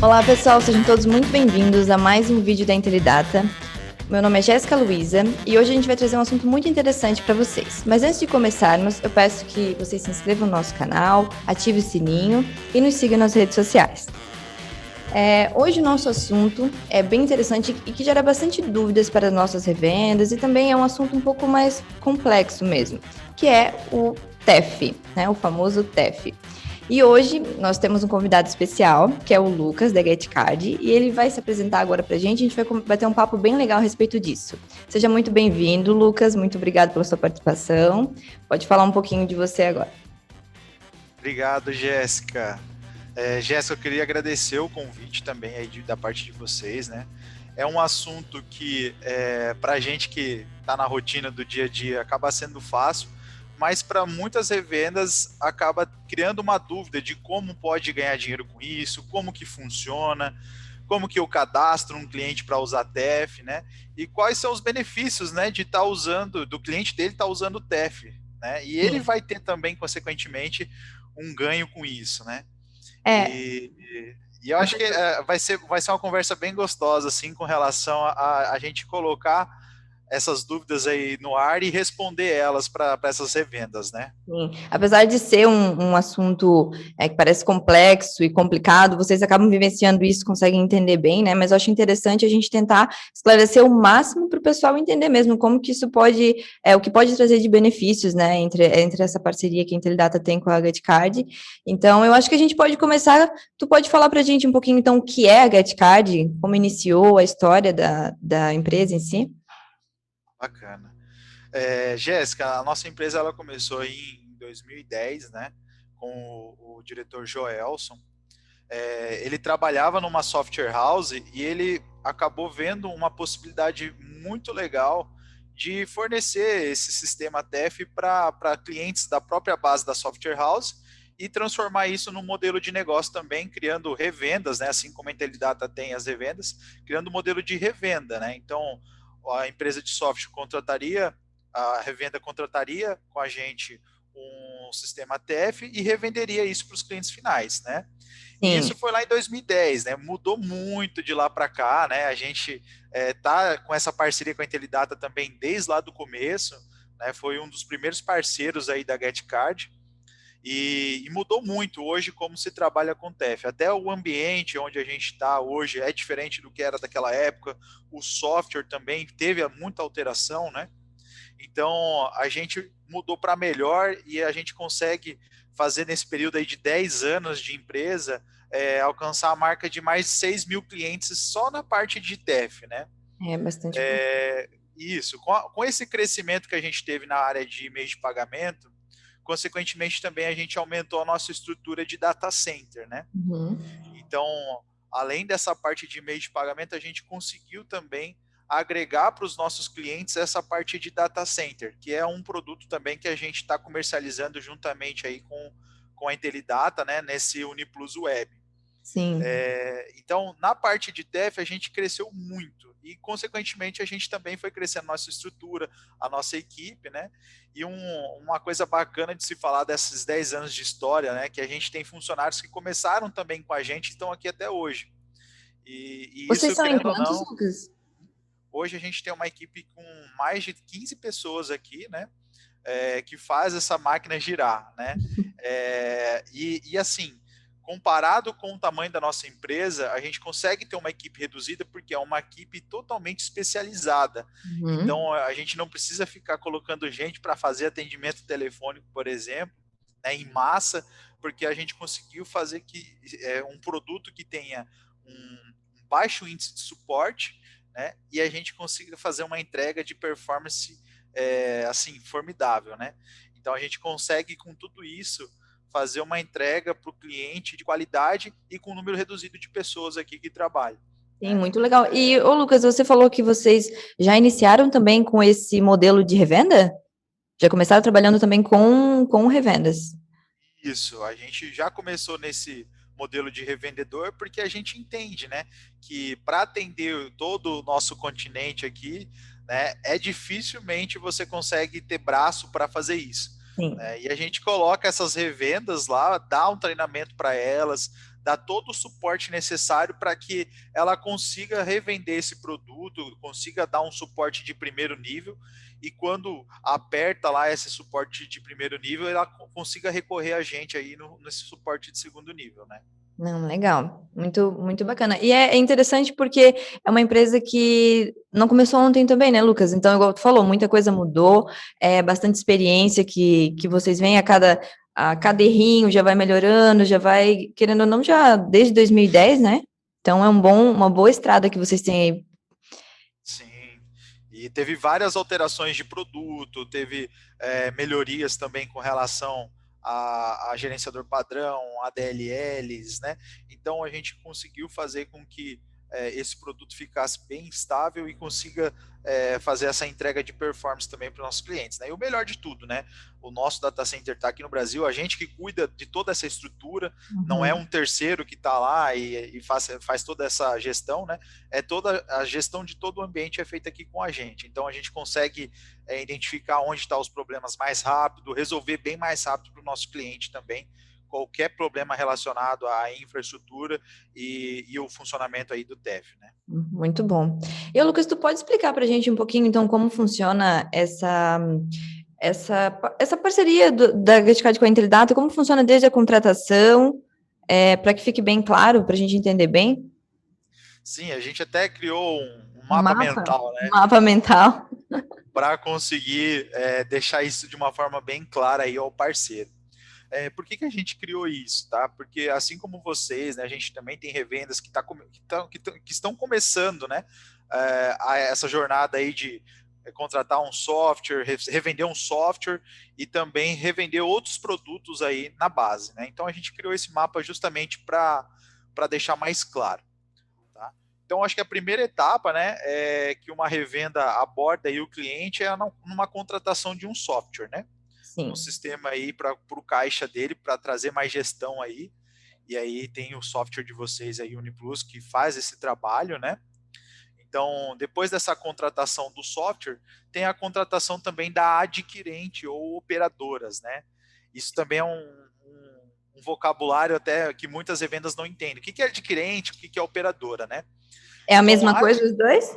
Olá pessoal, sejam todos muito bem-vindos a mais um vídeo da Intelidata. Meu nome é Jéssica Luiza e hoje a gente vai trazer um assunto muito interessante para vocês. Mas antes de começarmos, eu peço que vocês se inscrevam no nosso canal, ative o sininho e nos sigam nas redes sociais. Hoje o nosso assunto é bem interessante e que gera bastante dúvidas para as nossas revendas e também é um assunto um pouco mais complexo mesmo, que é o TEF, né? O famoso TEF. E hoje nós temos um convidado especial, que é o Lucas, da GetCard, e ele vai se apresentar agora pra gente, a gente vai bater um papo bem legal a respeito disso. Seja muito bem-vindo, Lucas, muito obrigado pela sua participação. Pode falar um pouquinho de você agora. Obrigado, Jéssica. Jéssica, eu queria agradecer o convite também aí da parte de vocês, né? É um assunto que, para a gente que está na rotina do dia a dia, acaba sendo fácil, mas para muitas revendas acaba criando uma dúvida de como pode ganhar dinheiro com isso, como que funciona, como que eu cadastro um cliente para usar TEF, né? E quais são os benefícios, né, de estar usando, do cliente dele estar usando o TEF, né? E ele vai ter também, consequentemente, um ganho com isso, né? E eu acho que vai ser uma conversa bem gostosa, assim, com relação a gente colocar essas dúvidas aí no ar e responder elas para essas revendas, né? Sim. Apesar de ser um assunto que parece complexo e complicado, vocês acabam vivenciando isso, conseguem entender bem, né? Mas eu acho interessante a gente tentar esclarecer o máximo para o pessoal entender mesmo como que isso pode, o que pode trazer de benefícios, né? Entre essa parceria que a Intelidata tem com a GetCard. Então, eu acho que a gente pode começar. Tu pode falar para a gente um pouquinho, então, o que é a GetCard, como iniciou a história da empresa em si? Bacana. Jéssica, a nossa empresa ela começou em 2010, né, com o diretor Joelson. Ele trabalhava numa software house e ele acabou vendo uma possibilidade muito legal de fornecer esse sistema TEF para clientes da própria base da software house e transformar isso num modelo de negócio também, criando revendas, né, assim como a Intelidata tem as revendas, criando um modelo de revenda, né? Então, a empresa de software contrataria, a revenda contrataria com a gente um sistema TEF e revenderia isso para os clientes finais, né? E Sim. isso foi lá em 2010, né? Mudou muito de lá para cá, né? A gente tá com essa parceria com a Intelidata também desde lá do começo, né? Foi um dos primeiros parceiros aí da GetCard. E mudou muito hoje como se trabalha com TEF. Até o ambiente onde a gente está hoje é diferente do que era daquela época. O software também teve muita alteração, né? Então a gente mudou para melhor e a gente consegue fazer nesse período aí de 10 anos de empresa alcançar a marca de mais de 6 mil clientes só na parte de TEF, né? É bastante. Isso, com esse crescimento que a gente teve na área de meio de pagamento, consequentemente também a gente aumentou a nossa estrutura de data center, né? Uhum. Então, além dessa parte de meio de pagamento, a gente conseguiu também agregar para os nossos clientes essa parte de data center, que é um produto também que a gente está comercializando juntamente aí com a Intelidata, né, nesse Uniplus Web. Sim. Então, na parte de TEF, a gente cresceu muito e, consequentemente, a gente também foi crescendo a nossa estrutura, a nossa equipe, né? E uma coisa bacana de se falar desses 10 anos de história, né? Que a gente tem funcionários que começaram também com a gente e estão aqui até hoje. E Vocês isso, são em querendo ou quantos, não, Lucas? hoje a gente tem uma equipe com mais de 15 pessoas aqui, né? Que faz essa máquina girar, né? E assim, comparado com o tamanho da nossa empresa, a gente consegue ter uma equipe reduzida porque é uma equipe totalmente especializada. Uhum. Então, a gente não precisa ficar colocando gente para fazer atendimento telefônico, por exemplo, né, em massa, porque a gente conseguiu fazer um produto que tenha um baixo índice de suporte, né, e a gente consiga fazer uma entrega de performance assim, formidável, né? Então a gente consegue com tudo isso fazer uma entrega para o cliente de qualidade e com um número reduzido de pessoas aqui que trabalham, Sim, né? muito legal. E, ô Lucas, você falou que vocês já iniciaram também com esse modelo de revenda? Já começaram trabalhando também com revendas? Isso, a gente já começou nesse modelo de revendedor porque a gente entende, né, que para atender todo o nosso continente aqui, né, dificilmente você consegue ter braço para fazer isso. Sim. Né? E a gente coloca essas revendas lá, dá um treinamento para elas, dá todo o suporte necessário para que ela consiga revender esse produto, consiga dar um suporte de primeiro nível, e quando aperta lá esse suporte de primeiro nível, ela consiga recorrer a gente aí nesse suporte de segundo nível, né? Não, legal. Muito, muito bacana. E é interessante porque é uma empresa que não começou ontem também, né, Lucas? Então, igual tu falou, muita coisa mudou, bastante experiência que vocês veem a cada errinho, já vai melhorando, já vai, querendo ou não, já desde 2010, né? Então, uma boa estrada que vocês têm aí. Sim. E teve várias alterações de produto, teve melhorias também com relação a gerenciador padrão, ADLLs, né? Então a gente conseguiu fazer com que esse produto ficasse bem estável e consiga fazer essa entrega de performance também para os nossos clientes, né? E o melhor de tudo, né? O nosso data center está aqui no Brasil, a gente que cuida de toda essa estrutura, não é Uhum. um terceiro que está lá e faz toda essa gestão, né? Toda a gestão de todo o ambiente é feita aqui com a gente. Então a gente consegue identificar onde estão os problemas mais rápido, resolver bem mais rápido para o nosso cliente também qualquer problema relacionado à infraestrutura e o funcionamento aí do TEF, né? Muito bom. E, Lucas, tu pode explicar para a gente um pouquinho, então, como funciona essa parceria da GetCard com a Interdata, como funciona desde a contratação, para que fique bem claro, para a gente entender bem? Sim, a gente até criou um Um mapa mapa, mental, um né, mapa mental. para conseguir deixar isso de uma forma bem clara aí ao parceiro. Por que a gente criou isso, tá? Porque assim como vocês, né, a gente também tem revendas que estão começando, né, essa jornada aí de contratar um software, revender um software e também revender outros produtos aí na base, né? Então a gente criou esse mapa justamente para deixar mais claro. Tá? Então, acho que a primeira etapa, né, é que uma revenda aborda aí o cliente numa contratação de um software, né? Um Sim. sistema aí para o caixa dele, para trazer mais gestão aí. E aí tem o software de vocês aí, Uniplus, que faz esse trabalho, né? Então, depois dessa contratação do software, tem a contratação também da adquirente ou operadoras, né? Isso também é um vocabulário até que muitas revendas não entendem. O que é adquirente, o que é operadora, né? É a Então, mesma coisa os dois?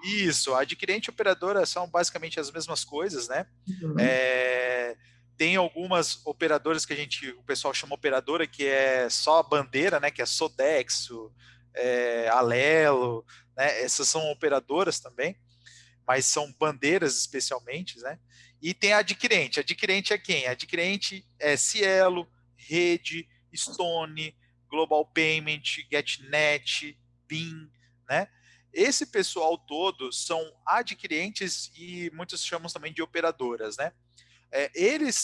isso, adquirente e operadora são basicamente as mesmas coisas, né? Uhum. É, tem algumas operadoras que o pessoal chama operadora, que é só a bandeira, né? Que é Sodexo, Alelo, né? Essas são operadoras também, mas são bandeiras especialmente, né? E tem a adquirente. Adquirente é quem? Adquirente é Cielo, Rede, Stone, Global Payment, GetNet, BIM, né? Esse pessoal todo são adquirentes e muitos chamam também de operadoras, né?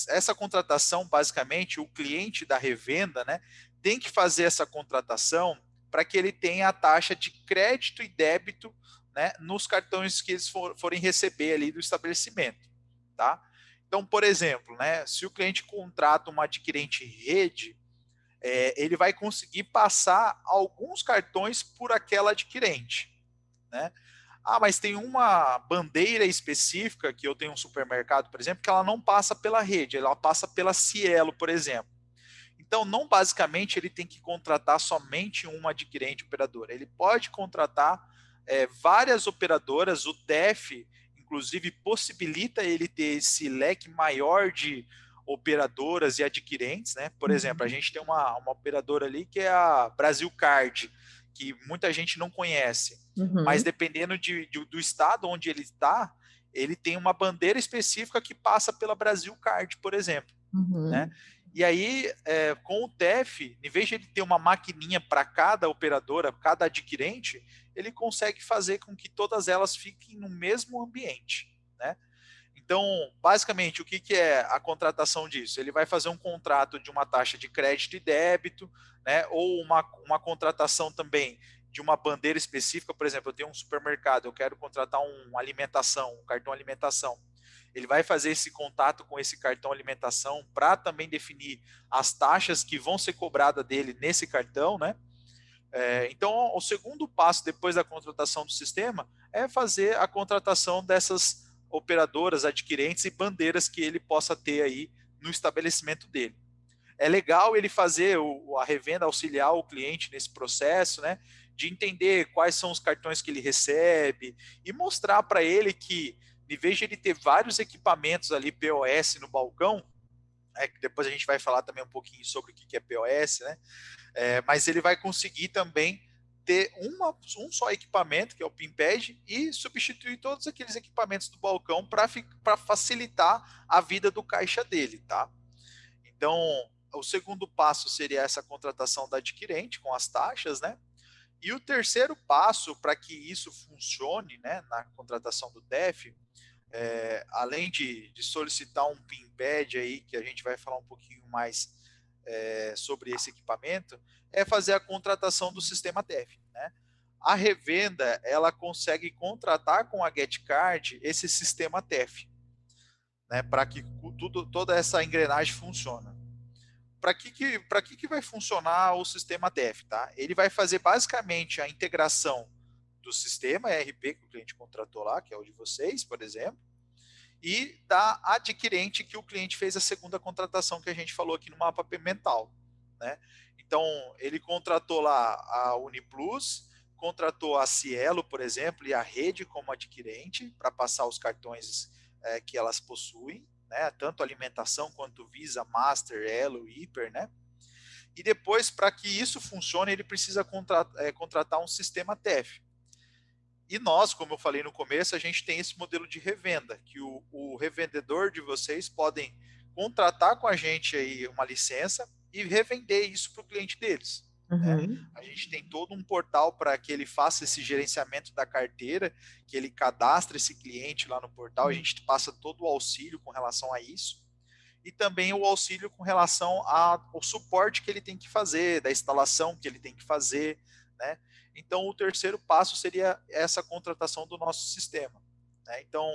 Essa contratação, basicamente, o cliente da revenda, né, tem que fazer essa contratação para que ele tenha a taxa de crédito e débito, né, nos cartões que eles forem receber ali do estabelecimento, tá? Então, por exemplo, né, se o cliente contrata uma adquirente rede, ele vai conseguir passar alguns cartões por aquela adquirente, né? Ah, mas tem uma bandeira específica que eu tenho um supermercado, por exemplo, que ela não passa pela rede, ela passa pela Cielo, por exemplo. Então, não basicamente ele tem que contratar somente uma adquirente operadora. Ele pode contratar várias operadoras. O TEF, inclusive, possibilita ele ter esse leque maior de operadoras e adquirentes, né? Por exemplo, a Uhum. gente tem uma operadora ali que é a Brasil Card, que muita gente não conhece, mas Uhum. dependendo do estado onde ele está, ele tem uma bandeira específica que passa pela Brasil Card, por exemplo, né? Uhum. E aí, com o TEF, em vez de ele ter uma maquininha para cada operadora, cada adquirente, ele consegue fazer com que todas elas fiquem no mesmo ambiente, né? Então, basicamente, o que é a contratação disso? Ele vai fazer um contrato de uma taxa de crédito e débito, né? Ou uma contratação também de uma bandeira específica. Por exemplo, eu tenho um supermercado, eu quero contratar um cartão alimentação. Ele vai fazer esse contato com esse cartão alimentação para também definir as taxas que vão ser cobradas dele nesse cartão, né? Então, o segundo passo depois da contratação do sistema é fazer a contratação dessas operadoras, adquirentes e bandeiras que ele possa ter aí no estabelecimento dele. É legal ele fazer a revenda, auxiliar o cliente nesse processo, né? De entender quais são os cartões que ele recebe e mostrar para ele que, em vez de ele ter vários equipamentos ali POS no balcão, que depois a gente vai falar também um pouquinho sobre o que é POS, né? Mas ele vai conseguir também ter um só equipamento, que é o PIMPAD, e substituir todos aqueles equipamentos do balcão para facilitar a vida do caixa dele, tá? Então, o segundo passo seria essa contratação da adquirente com as taxas, né? E o terceiro passo para que isso funcione, né, na contratação do DEF, além de solicitar um PIN-pad aí, que a gente vai falar um pouquinho mais sobre esse equipamento, é fazer a contratação do sistema DEF, né? A revenda, ela consegue contratar com a GetCard esse sistema TEF, né, para que toda essa engrenagem funcione. Para que vai funcionar o sistema TEF, tá? Ele vai fazer basicamente a integração do sistema ERP que o cliente contratou lá, que é o de vocês, por exemplo, e da adquirente que o cliente fez a segunda contratação que a gente falou aqui no mapa mental, né? Então, ele contratou lá a Uniplus, contratou a Cielo, por exemplo, e a Rede como adquirente para passar os cartões que elas possuem, né? Tanto alimentação quanto Visa, Master, Elo, Hiper, né? E depois, para que isso funcione, ele precisa contratar um sistema TEF. E nós, como eu falei no começo, a gente tem esse modelo de revenda, que o revendedor de vocês podem contratar com a gente aí uma licença e revender isso para o cliente deles. Né? Uhum. A gente tem todo um portal para que ele faça esse gerenciamento da carteira, que ele cadastre esse cliente lá no portal, a gente passa todo o auxílio com relação a isso, e também o auxílio com relação ao suporte que ele tem que fazer, da instalação que ele tem que fazer, né? Então, o terceiro passo seria essa contratação do nosso sistema, né? Então,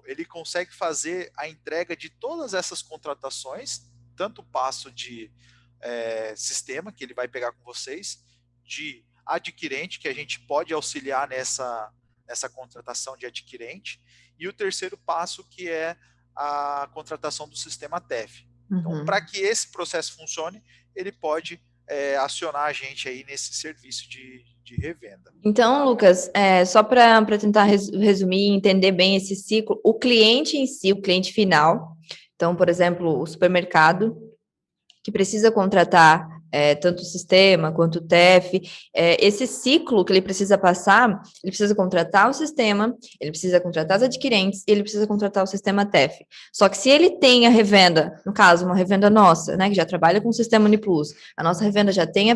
ele consegue fazer a entrega de todas essas contratações, tanto o passo de sistema, que ele vai pegar com vocês, de adquirente, que a gente pode auxiliar nessa contratação de adquirente, e o terceiro passo, que é a contratação do sistema TEF. Então, para que esse processo funcione, ele pode acionar a gente aí nesse serviço de revenda. Então, Lucas, só para tentar resumir e entender bem esse ciclo, o cliente em si, o cliente final, então, por exemplo, o supermercado, que precisa contratar tanto o sistema quanto o TEF, esse ciclo que ele precisa passar, ele precisa contratar o sistema, ele precisa contratar as adquirentes e ele precisa contratar o sistema TEF. Só que se ele tem a revenda, no caso, uma revenda nossa, né, que já trabalha com o sistema Uniplus, a nossa revenda já tem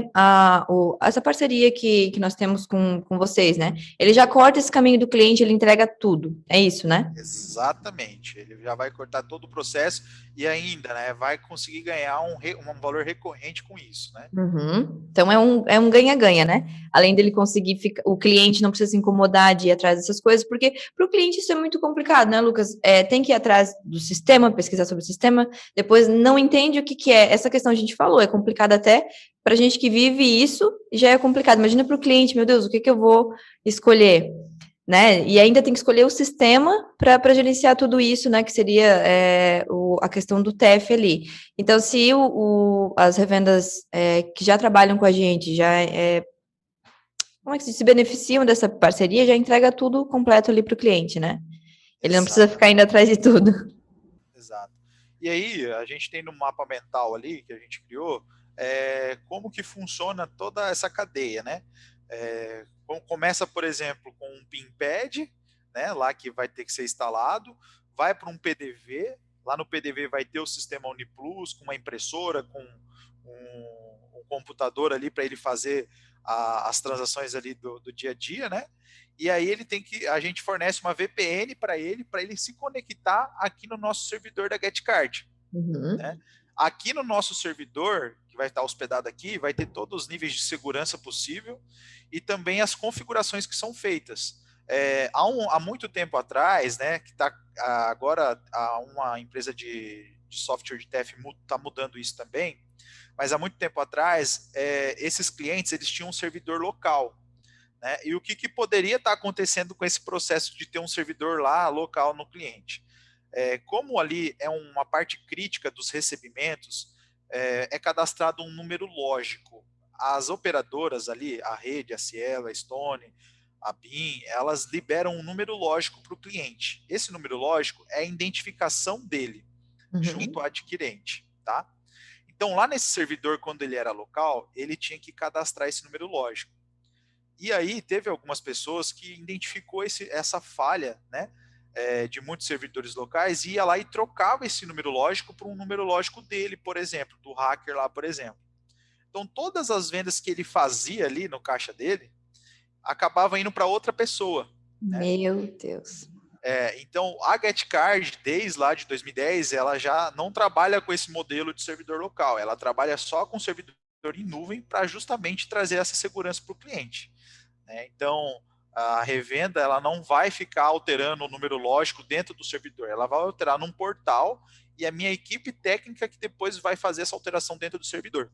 essa parceria que nós temos com vocês, né? Ele já corta esse caminho do cliente, ele entrega tudo. É isso, né? Exatamente. Ele já vai cortar todo o processo e ainda, né, vai conseguir ganhar um valor recorrente com isso, né? Uhum. Então é um ganha-ganha, né? Além dele conseguir ficar, o cliente não precisa se incomodar de ir atrás dessas coisas, porque para o cliente isso é muito complicado, né, Lucas? Tem que ir atrás do sistema, pesquisar sobre o sistema, depois não entende o que é. Essa questão a gente falou, é complicado até para a gente que vive isso, já é complicado. Imagina para o cliente, meu Deus, o que eu vou escolher? Né? E ainda tem que escolher o sistema para gerenciar tudo isso, né? Que seria a questão do TEF ali. Então, se as revendas que já trabalham com a gente como é que se beneficiam dessa parceria, já entrega tudo completo ali para o cliente, né? Ele não precisa ficar indo atrás de tudo. Exato. E aí, a gente tem no mapa mental ali, que a gente criou, como que funciona toda essa cadeia, né? Começa, por exemplo, com um PIN-pad, né, lá que vai ter que ser instalado, vai para um PDV, lá no PDV vai ter o sistema Uniplus, com uma impressora, com um computador ali para ele fazer as transações ali do dia a dia, né? E aí a gente fornece uma VPN para ele se conectar aqui no nosso servidor da GetCard. Uhum. Né? Aqui no nosso servidor, que vai estar hospedado aqui, vai ter todos os níveis de segurança possível e também as configurações que são feitas. Há muito tempo atrás, né, que está agora uma empresa de software de TEF está mudando isso também, mas há muito tempo atrás, esses clientes eles tinham um servidor local. Né? E o que poderia estar acontecendo com esse processo de ter um servidor lá local no cliente? Como ali é uma parte crítica dos recebimentos, é cadastrado um número lógico. As operadoras ali, a rede, a Cielo, a Stone, a BIM, elas liberam um número lógico para o cliente. Esse número lógico é a identificação dele junto Uhum. ao adquirente, tá? Então, lá nesse servidor, quando ele era local, ele tinha que cadastrar esse número lógico. E aí teve algumas pessoas que identificou essa falha, né, de muitos servidores locais, e ia lá e trocava esse número lógico por um número lógico dele, por exemplo, do hacker lá, por exemplo. Então todas as vendas que ele fazia ali no caixa dele acabava indo para outra pessoa, né? Meu Deus. Então a GetCard, desde lá de 2010, ela já não trabalha com esse modelo de servidor local, ela trabalha só com servidor em nuvem para justamente trazer essa segurança para o cliente. Né? Então, a revenda ela não vai ficar alterando o número lógico dentro do servidor, ela vai alterar num portal e a minha equipe técnica que depois vai fazer essa alteração dentro do servidor.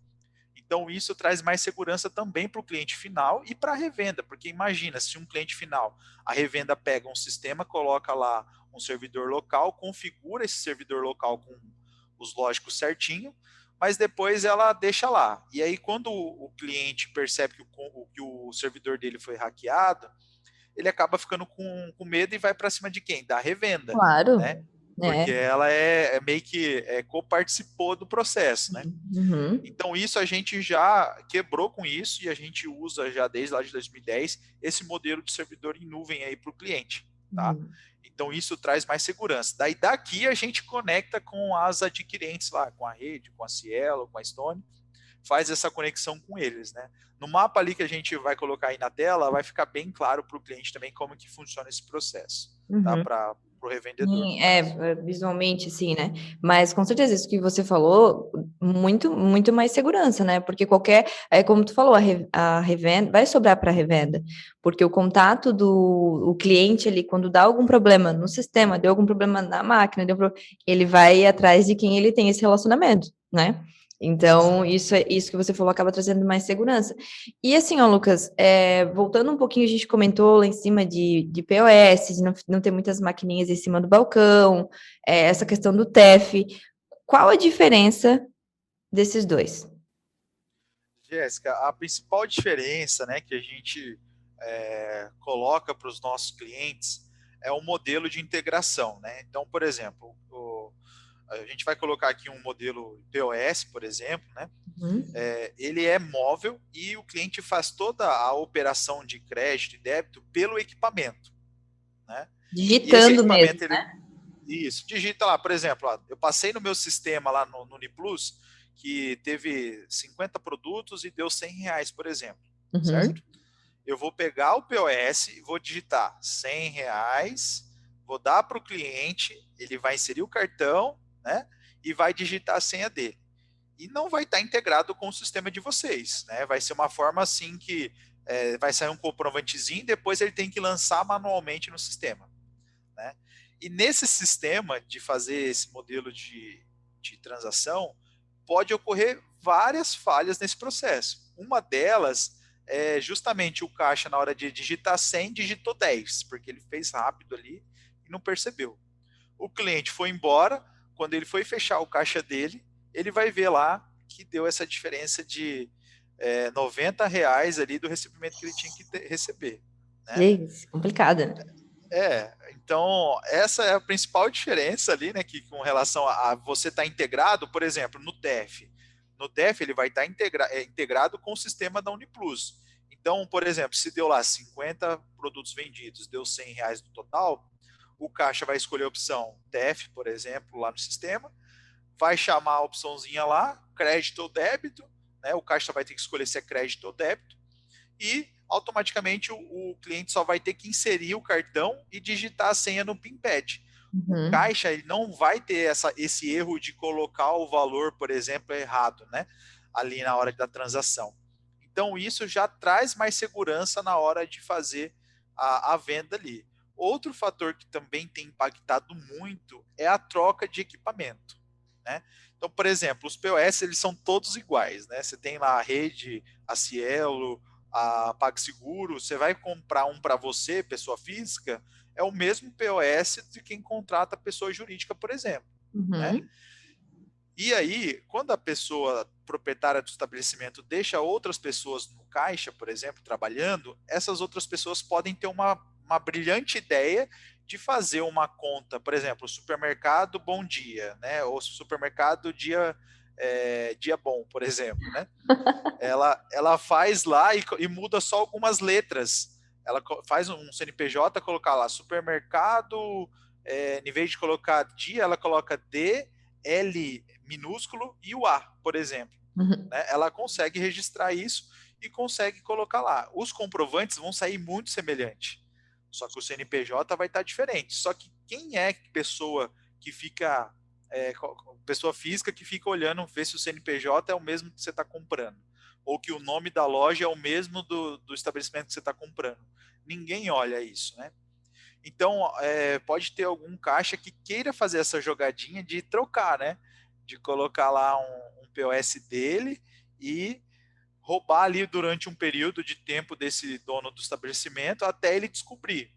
Então, isso traz mais segurança também para o cliente final e para a revenda, porque imagina, se um cliente final, a revenda pega um sistema, coloca lá um servidor local, configura esse servidor local com os lógicos certinho, mas depois ela deixa lá. E aí, quando o cliente percebe que o servidor dele foi hackeado, ele acaba ficando com medo e vai para cima de quem? Da revenda, Claro. né? Porque É. ela meio que coparticipou do processo, né? Uhum. Então, isso a gente já quebrou com isso e a gente usa já desde lá de 2010 esse modelo de servidor em nuvem aí para o cliente, tá? Uhum. Então, isso traz mais segurança. Daí, daqui a gente conecta com as adquirentes lá, com a rede, com a Cielo, com a Stone, faz essa conexão com eles, né? No mapa ali que a gente vai colocar aí na tela, vai ficar bem claro para o cliente também como que funciona esse processo, tá? Uhum. Para o revendedor, no Sim, caso. visualmente, assim, né? Mas com certeza, isso que você falou, muito mais segurança, né? Porque como tu falou, a revenda vai sobrar para a revenda, porque o contato o cliente ali, quando dá algum problema no sistema, deu algum problema na máquina, ele vai atrás de quem ele tem esse relacionamento, né? Então, isso que você falou acaba trazendo mais segurança. E assim, ó, Lucas, voltando um pouquinho, a gente comentou lá em cima de POS, de não ter muitas maquininhas em cima do balcão, essa questão do TEF. Qual a diferença desses dois? Jéssica, a principal diferença, né, que a gente coloca para os nossos clientes é o modelo de integração, né? Então, por exemplo, a gente vai colocar aqui um modelo POS, por exemplo, né? Uhum. Ele é móvel e o cliente faz toda a operação de crédito e débito pelo equipamento, né? E esse Digitando mesmo, equipamento, ele, né? isso, digita lá, por exemplo, ó, eu passei no meu sistema lá no Uniplus, que teve 50 produtos e deu R$ 100, por exemplo, Uhum. certo? Eu vou pegar o POS, vou digitar R$ 100, vou dar para o cliente, ele vai inserir o cartão, né? E vai digitar a senha dele. E não vai estar integrado com o sistema de vocês, né? Vai ser uma forma assim que vai sair um comprovantezinho, depois ele tem que lançar manualmente no sistema, né? E nesse sistema de fazer esse modelo de transação, pode ocorrer várias falhas nesse processo. Uma delas é justamente o caixa, na hora de digitar 100, digitou 10, porque ele fez rápido ali e não percebeu. O cliente foi embora, quando ele foi fechar o caixa dele, ele vai ver lá que deu essa diferença de R$ 90 ali do recebimento que ele tinha que receber, né? Isso, complicado, né? Então essa é a principal diferença ali, né, que com relação a você estar integrado, por exemplo, no TEF. No TEF ele vai estar integrado com o sistema da Uniplus. Então, por exemplo, se deu lá 50 produtos vendidos, deu R$ 100 no total, o caixa vai escolher a opção TEF, por exemplo, lá no sistema, vai chamar a opçãozinha lá, crédito ou débito, né? O caixa vai ter que escolher se é crédito ou débito, e automaticamente o cliente só vai ter que inserir o cartão e digitar a senha no PIN-pad. O Uhum. caixa ele não vai ter esse erro de colocar o valor, por exemplo, errado, né? Ali na hora da transação. Então, isso já traz mais segurança na hora de fazer a venda ali. Outro fator que também tem impactado muito é a troca de equipamento. né? Então, por exemplo, os POS eles são todos iguais, né? Você tem lá a rede, a Cielo, a PagSeguro, você vai comprar um para você, pessoa física, é o mesmo POS de quem contrata pessoa jurídica, por exemplo, né? Uhum. E aí, quando a pessoa proprietária do estabelecimento deixa outras pessoas no caixa, por exemplo, trabalhando, essas outras pessoas podem ter uma brilhante ideia de fazer uma conta, por exemplo, supermercado Bom Dia, né? Ou supermercado Dia Bom, por exemplo, né? Ela faz lá e muda só algumas letras. Ela faz um CNPJ, colocar lá supermercado, em vez de colocar dia, ela coloca D, L minúsculo e o A, por exemplo. Uhum. Né? Ela consegue registrar isso e consegue colocar lá. Os comprovantes vão sair muito semelhantes. Só que o CNPJ vai estar diferente. Só que quem é pessoa que fica. Pessoa física que fica olhando, ver se o CNPJ é o mesmo que você está comprando. Ou que o nome da loja é o mesmo do estabelecimento que você está comprando. Ninguém olha isso, né? Então, pode ter algum caixa que queira fazer essa jogadinha de trocar, né? De colocar lá um POS dele e roubar ali durante um período de tempo desse dono do estabelecimento até ele descobrir.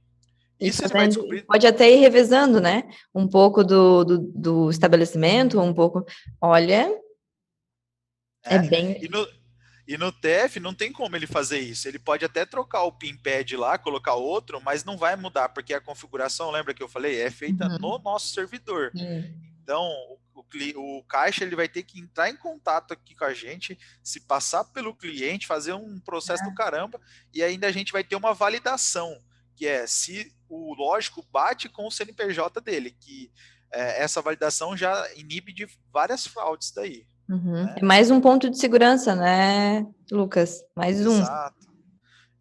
E Isso ele vai fazendo, descobrir, pode até ir revezando, né? Um pouco do estabelecimento, um pouco. Olha, é né? bem. E no TF não tem como ele fazer isso. Ele pode até trocar o PIN pad lá, colocar outro, mas não vai mudar, porque a configuração, lembra que eu falei, é feita no Uhum. nosso servidor. Sim. Então, o caixa ele vai ter que entrar em contato aqui com a gente, se passar pelo cliente, fazer um processo do caramba, e ainda a gente vai ter uma validação, que é se o lógico bate com o CNPJ dele, que essa validação já inibe de várias fraudes daí, Uhum. né? É mais um ponto de segurança, né, Lucas? Mais um. Exato.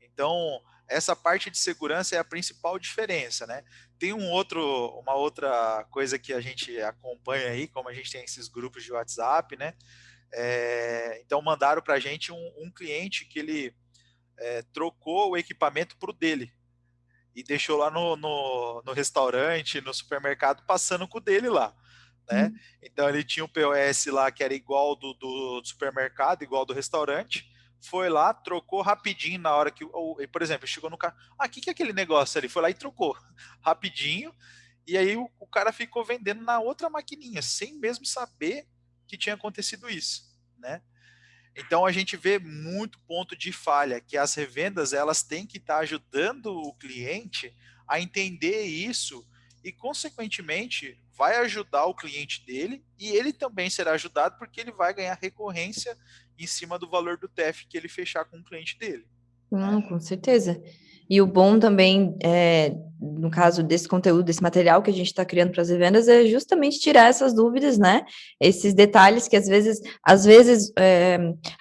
Então, essa parte de segurança é a principal diferença, né? Tem uma outra coisa que a gente acompanha aí, como a gente tem esses grupos de WhatsApp, né? Então mandaram para a gente um cliente que ele trocou o equipamento para o dele e deixou lá no restaurante, no supermercado, passando com o dele lá. Né? Uhum. Então ele tinha um POS lá que era igual do supermercado, igual do restaurante. Foi lá, trocou rapidinho na hora que, por exemplo, chegou no carro. Ah, o que é aquele negócio ali? Foi lá e trocou rapidinho. E aí o cara ficou vendendo na outra maquininha, sem mesmo saber que tinha acontecido isso, né? Então a gente vê muito ponto de falha, que as revendas elas têm que estar ajudando o cliente a entender isso e, consequentemente, vai ajudar o cliente dele e ele também será ajudado porque ele vai ganhar recorrência em cima do valor do TEF que ele fechar com o cliente dele. Né? Não, com certeza. E o bom também, no caso desse conteúdo, desse material que a gente está criando para as revendas, é justamente tirar essas dúvidas, né? Esses detalhes que às vezes,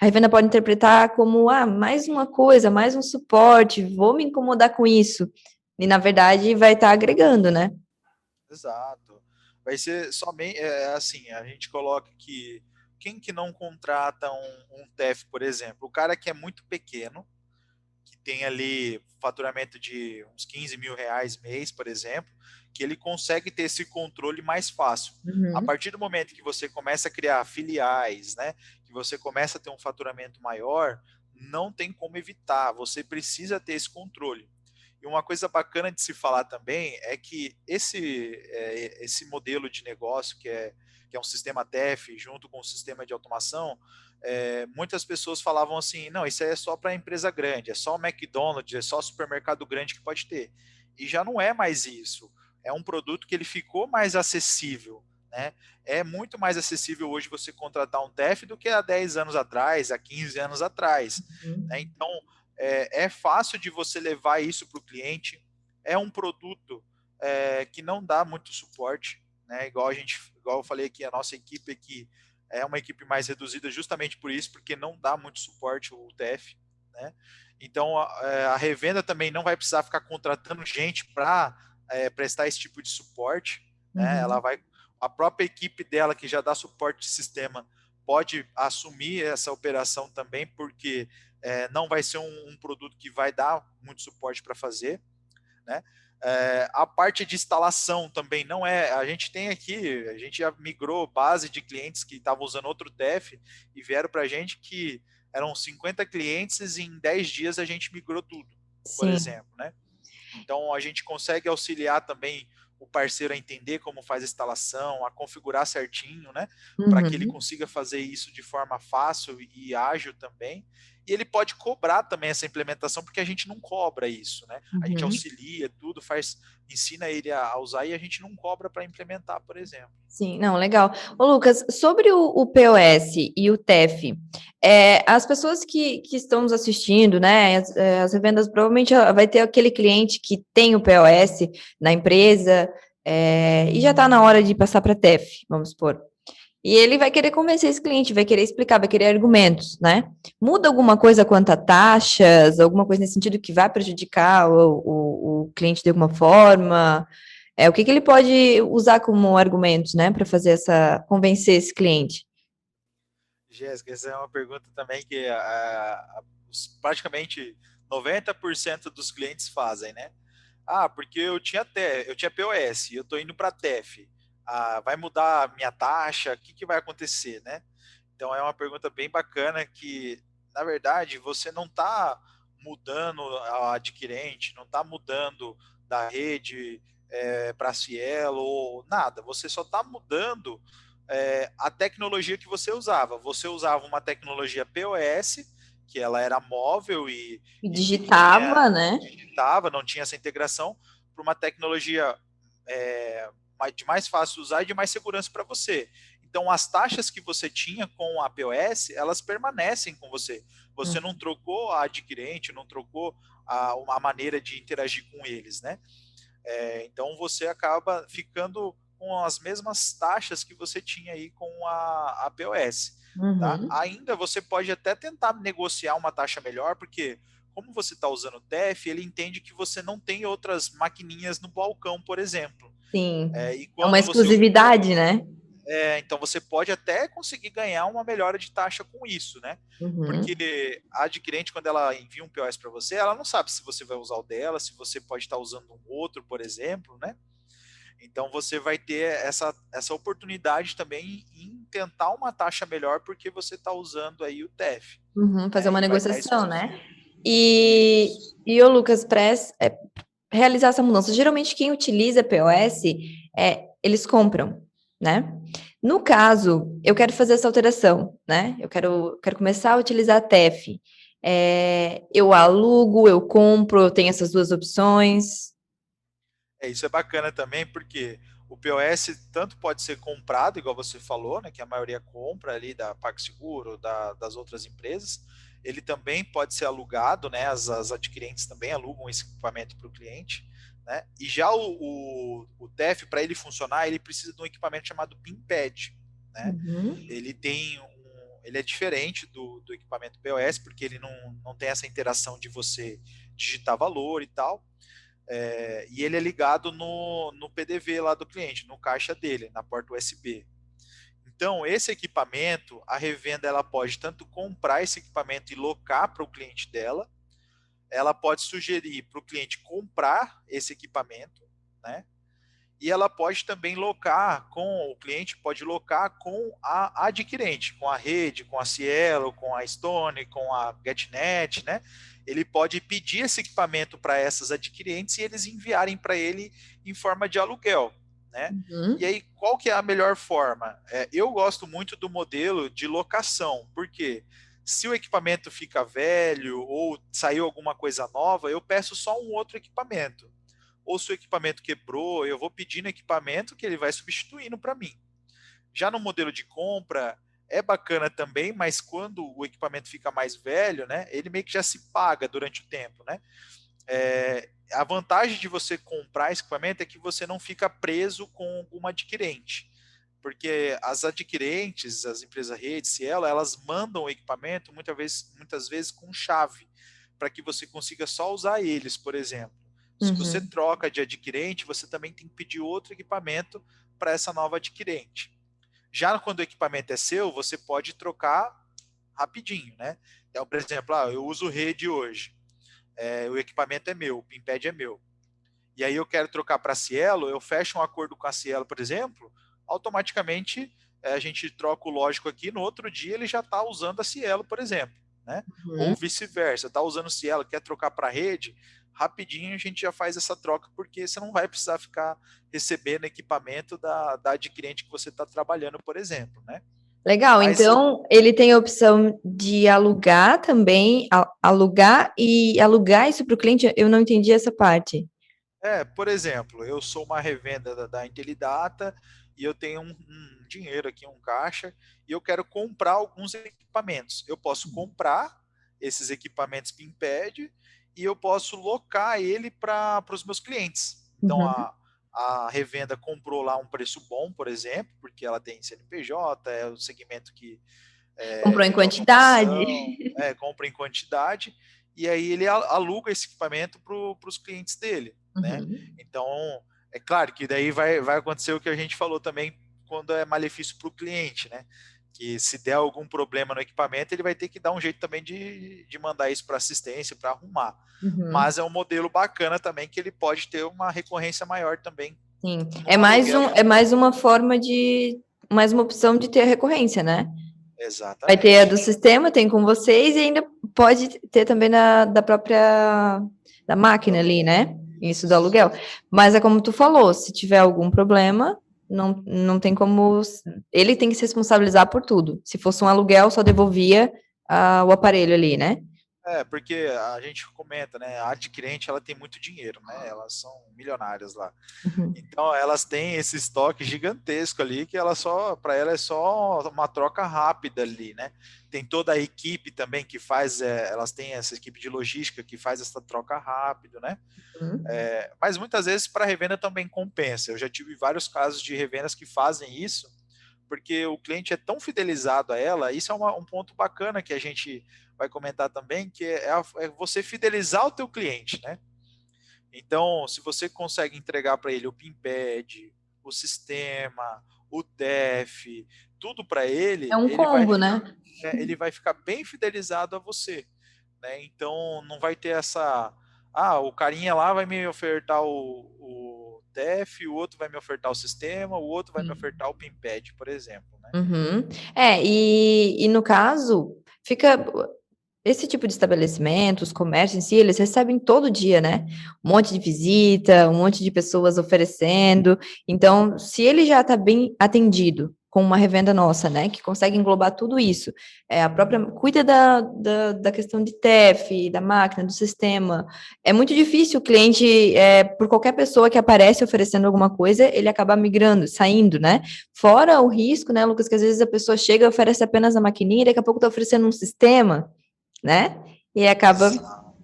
a revenda pode interpretar como, mais uma coisa, mais um suporte, vou me incomodar com isso. E, na verdade, vai estar agregando, né? Exato. Vai ser somente assim, a gente coloca que quem que não contrata um TEF, por exemplo, o cara que é muito pequeno, que tem ali faturamento de uns 15 mil reais mês, por exemplo, que ele consegue ter esse controle mais fácil. A Uhum. partir do momento que você começa a criar filiais, né, que você começa a ter um faturamento maior, não tem como evitar, você precisa ter esse controle. E uma coisa bacana de se falar também é que esse modelo de negócio, que é um sistema TEF junto com um sistema de automação, muitas pessoas falavam assim, não, isso aí é só para empresa grande, é só o McDonald's, é só supermercado grande que pode ter. E já não é mais isso. É um produto que ele ficou mais acessível. Né? É muito mais acessível hoje você contratar um TEF do que há 10 anos atrás, há 15 anos atrás. Né? Uhum. Então, é fácil de você levar isso para o cliente. É um produto que não dá muito suporte, né? Igual eu falei aqui, a nossa equipe aqui é uma equipe mais reduzida justamente por isso, porque não dá muito suporte o TF, né? Então a revenda também não vai precisar ficar contratando gente para prestar esse tipo de suporte, né? Ela Uhum. vai, a própria equipe dela que já dá suporte de sistema pode assumir essa operação também, porque não vai ser um produto que vai dar muito suporte para fazer. né? A parte de instalação também não é. A gente tem aqui, a gente já migrou base de clientes que estavam usando outro TEF e vieram para a gente que eram 50 clientes e em 10 dias a gente migrou tudo, por Sim. exemplo, né? Então a gente consegue auxiliar também o parceiro a entender como faz a instalação, a configurar certinho, né? Para que ele Uhum. consiga fazer isso de forma fácil e ágil também. E ele pode cobrar também essa implementação, porque a gente não cobra isso, né? A gente Uhum. auxilia tudo, faz, ensina ele a usar e a gente não cobra para implementar, por exemplo. Sim, não, legal. Ô, Lucas, sobre o POS e o TEF, as pessoas que estão nos assistindo, né, as revendas, provavelmente vai ter aquele cliente que tem o POS na empresa, e já está na hora de passar para TEF, vamos supor. E ele vai querer convencer esse cliente, vai querer explicar, vai querer argumentos, né? Muda alguma coisa quanto a taxas, alguma coisa nesse sentido que vai prejudicar o cliente de alguma forma? O que ele pode usar como argumentos, né, para fazer convencer esse cliente? Jéssica, essa é uma pergunta também que praticamente 90% dos clientes fazem, né? Ah, porque eu tinha POS, eu estou indo para TEF. Ah, vai mudar a minha taxa? O que, que vai acontecer, né? Então é uma pergunta bem bacana que, na verdade, você não está mudando a adquirente, não está mudando da rede para a Cielo ou nada. Você só está mudando a tecnologia que você usava. Você usava uma tecnologia POS, que ela era móvel E e que tinha digitava, né? digitava, não tinha essa integração, para uma tecnologia de mais fácil usar e de mais segurança para você. Então, as taxas que você tinha com a POS, elas permanecem com você. Você não trocou a adquirente, não trocou uma maneira de interagir com eles, né? Então, você acaba ficando com as mesmas taxas que você tinha aí com a POS. Tá? Uhum. Ainda você pode até tentar negociar uma taxa melhor, porque como você está usando o TEF, ele entende que você não tem outras maquininhas no balcão, por exemplo. Sim. E É uma quando você exclusividade, né? então você pode até conseguir ganhar uma melhora de taxa com isso, né? Uhum. Porque a adquirente, quando ela envia um POS para você, ela não sabe se você vai usar o dela, se você pode estar usando um outro, por exemplo, né? Então você vai ter essa oportunidade também em tentar uma taxa melhor porque você está usando aí o TEF, Uhum. Fazer né? uma E vai estar negociação, exclusivo. né? E, Isso. e o Lucas, para realizar essa mudança, geralmente quem utiliza POS, eles compram, né? No caso, eu quero fazer essa alteração, né? Eu quero começar a utilizar a TEF. Eu alugo, eu compro, eu tenho essas duas opções. Isso é bacana também, porque o POS tanto pode ser comprado, igual você falou, né, que a maioria compra ali da PagSeguro, das outras empresas. Ele também pode ser alugado, né, as adquirentes também alugam esse equipamento para o cliente. Né? E já o TEF, para ele funcionar, ele precisa de um equipamento chamado PINpad. Né? Uhum. Ele é diferente do equipamento POS, porque ele não tem essa interação de você digitar valor e tal. E ele é ligado no PDV lá do cliente, no caixa dele, na porta USB. Então, esse equipamento, a revenda ela pode tanto comprar esse equipamento e locar para o cliente dela, ela pode sugerir para o cliente comprar esse equipamento, né? E ela pode também locar com o cliente, pode locar com a adquirente, com a rede, com a Cielo, com a Stone, com a GetNet, né? Ele pode pedir esse equipamento para essas adquirentes e eles enviarem para ele em forma de aluguel, né? E Uhum. aí, qual que é a melhor forma? Eu gosto muito do modelo de locação, porque se o equipamento fica velho ou saiu alguma coisa nova, eu peço só um outro equipamento. Ou se o equipamento quebrou, eu vou pedindo equipamento que ele vai substituindo para mim. Já no modelo de compra, é bacana também, mas quando o equipamento fica mais velho, né, ele meio que já se paga durante o tempo, né? A vantagem de você comprar esse equipamento é que você não fica preso com uma adquirente, porque as adquirentes, as empresas redes, Cielo, elas mandam o equipamento muitas vezes com chave, para que você consiga só usar eles, por exemplo. Se você Uhum. troca de adquirente, você também tem que pedir outro equipamento para essa nova adquirente. Já quando o equipamento é seu, você pode trocar rapidinho, né? Então, por exemplo, eu uso rede hoje, o equipamento é meu, o PINpad é meu. e aí eu quero trocar para Cielo, eu fecho um acordo com a Cielo, por exemplo, automaticamente a gente troca o lógico aqui, no outro dia ele já está usando a Cielo, por exemplo, né? Uhum. Ou vice-versa, está usando Cielo, quer trocar para rede, rapidinho a gente já faz essa troca, porque você não vai precisar ficar recebendo equipamento da adquirente que você está trabalhando, por exemplo, né? Legal, Mas então ele tem a opção de alugar também, alugar e alugar isso para o cliente. Eu não entendi essa parte. por exemplo, eu sou uma revenda da Intelidata e eu tenho um dinheiro aqui, um caixa, e eu quero comprar alguns equipamentos. Eu posso comprar esses equipamentos PIMPAD e eu posso locar ele para os meus clientes. Então, Uhum. a revenda comprou lá um preço bom, por exemplo, porque ela tem CNPJ, é o segmento que Comprou em de quantidade. automação, compra em quantidade, e aí ele aluga esse equipamento para os clientes dele, né? Uhum. Então, é claro que daí vai acontecer o que a gente falou também quando é malefício para o cliente, né? Que se der algum problema no equipamento, ele vai ter que dar um jeito também de mandar isso para assistência, para arrumar. Uhum. Mas é um modelo bacana também que ele pode ter uma recorrência maior também Sim, no aluguel de um é mais equipamento. uma forma de, mais uma opção de ter recorrência, né? Vai ter a do Exatamente. sistema, tem com vocês, e ainda pode ter também da própria da Do máquina ali, aluguel. né? Isso do Isso. aluguel. Mas é como tu falou, se tiver algum problema, não tem como. Ele tem que se responsabilizar por tudo. Se fosse um aluguel, só devolvia o aparelho ali, né? Porque a gente comenta, né? A adquirente ela tem muito dinheiro, né? Elas são milionárias lá. Uhum. Então elas têm esse estoque gigantesco ali que ela só, para ela é só uma troca rápida ali, né? Tem toda a equipe também que faz, elas têm essa equipe de logística que faz essa troca rápido, né? Uhum. Mas muitas vezes para revenda também compensa. Eu já tive vários casos de revendas que fazem isso porque o cliente é tão fidelizado a ela. Isso é um ponto bacana que a gente vai comentar também, que é você fidelizar o teu cliente, né? Então, se você consegue entregar para ele o PIMPAD, o sistema, o TEF, tudo para É ele, um combo, né? ele vai ficar bem fidelizado a você, né? Então, não vai ter essa, o carinha lá vai me ofertar o TEF, o outro vai me ofertar o sistema, o outro vai me Sim. ofertar o PIMPAD, por exemplo, né? Uhum. E no caso, fica. Esse tipo de estabelecimento, os comércios em si, eles recebem todo dia, né? Um monte de visita, um monte de pessoas oferecendo. Então, se ele já está bem atendido com uma revenda nossa, né? Que consegue englobar tudo isso, a própria cuida da questão de TEF, da máquina, do sistema. É muito difícil o cliente, por qualquer pessoa que aparece oferecendo alguma coisa, ele acabar migrando, saindo, né? Fora o risco, né, Lucas, que às vezes a pessoa chega e oferece apenas a maquininha e daqui a pouco está oferecendo um sistema, né? E acaba. Exato.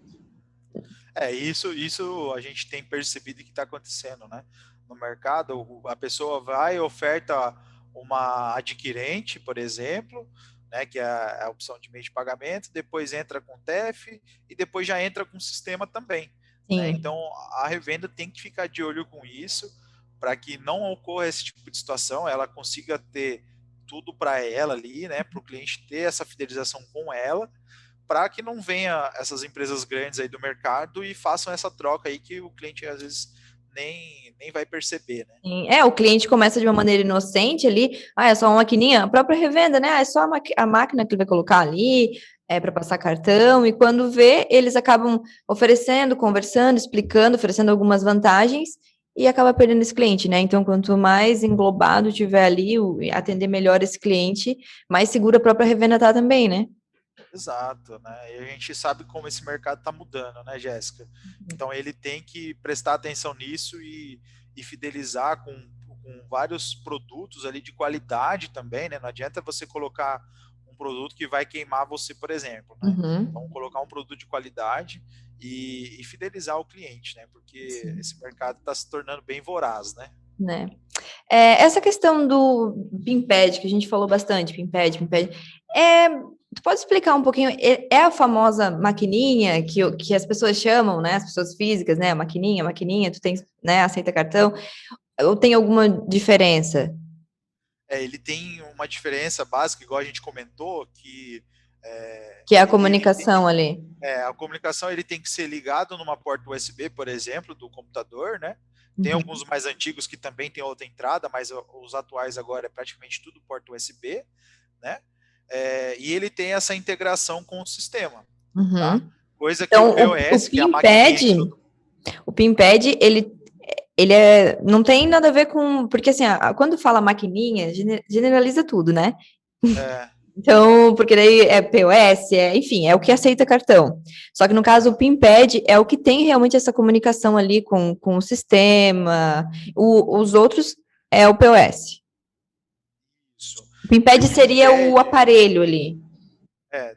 Isso a gente tem percebido que está acontecendo, né? No mercado, a pessoa vai e oferta uma adquirente, por exemplo, né, que é a opção de meio de pagamento, depois entra com TEF e depois já entra com sistema também, né? Sim. Então, a revenda tem que ficar de olho com isso para que não ocorra esse tipo de situação, ela consiga ter tudo para ela ali, né, para o cliente ter essa fidelização com ela, para que não venha essas empresas grandes aí do mercado e façam essa troca aí que o cliente às vezes nem vai perceber, né? Sim. O cliente começa de uma maneira inocente ali, é só uma maquininha, a própria revenda, né? É só a máquina que ele vai colocar ali, para passar cartão, e quando vê, eles acabam oferecendo, conversando, explicando, oferecendo algumas vantagens, e acaba perdendo esse cliente, né? Então, quanto mais englobado tiver ali, atender melhor esse cliente, mais segura a própria revenda tá também, né? Exato, né? E a gente sabe como esse mercado está mudando, né, Jéssica? Então ele tem que prestar atenção nisso e fidelizar com vários produtos ali de qualidade também, né? Não adianta você colocar um produto que vai queimar você, por exemplo, né? Uhum. Então colocar um produto de qualidade e fidelizar o cliente, né? Porque Sim. esse mercado está se tornando bem voraz, né? Né? Essa questão do Pimpad, que a gente falou bastante, Pimpad, tu pode explicar um pouquinho? É a famosa maquininha que as pessoas chamam, né? As pessoas físicas, né? Maquininha, tu tem, né? Aceita cartão? Ou tem alguma diferença? Ele tem uma diferença básica, igual a gente comentou, que Que é a Ele comunicação ali. a comunicação ele tem que ser ligado numa porta USB, por exemplo, do computador, né? Tem Uhum. alguns mais antigos que também tem outra entrada, mas os atuais agora é praticamente tudo porta USB, né? E ele tem essa integração com o sistema, tá? Uhum. Coisa que o Então, o POS, que é a maquininha que PIN-pad, todo o PIN-pad, ele não tem nada a ver com. Porque assim, quando fala maquininha, generaliza tudo, né? é, Então, porque daí é POS, enfim, é o que aceita cartão. Só que no caso, o PIN-pad é o que tem realmente essa comunicação ali com o sistema. Os outros é o POS. isso. O E o PIN-pad seria o PIN-pad, aparelho ali.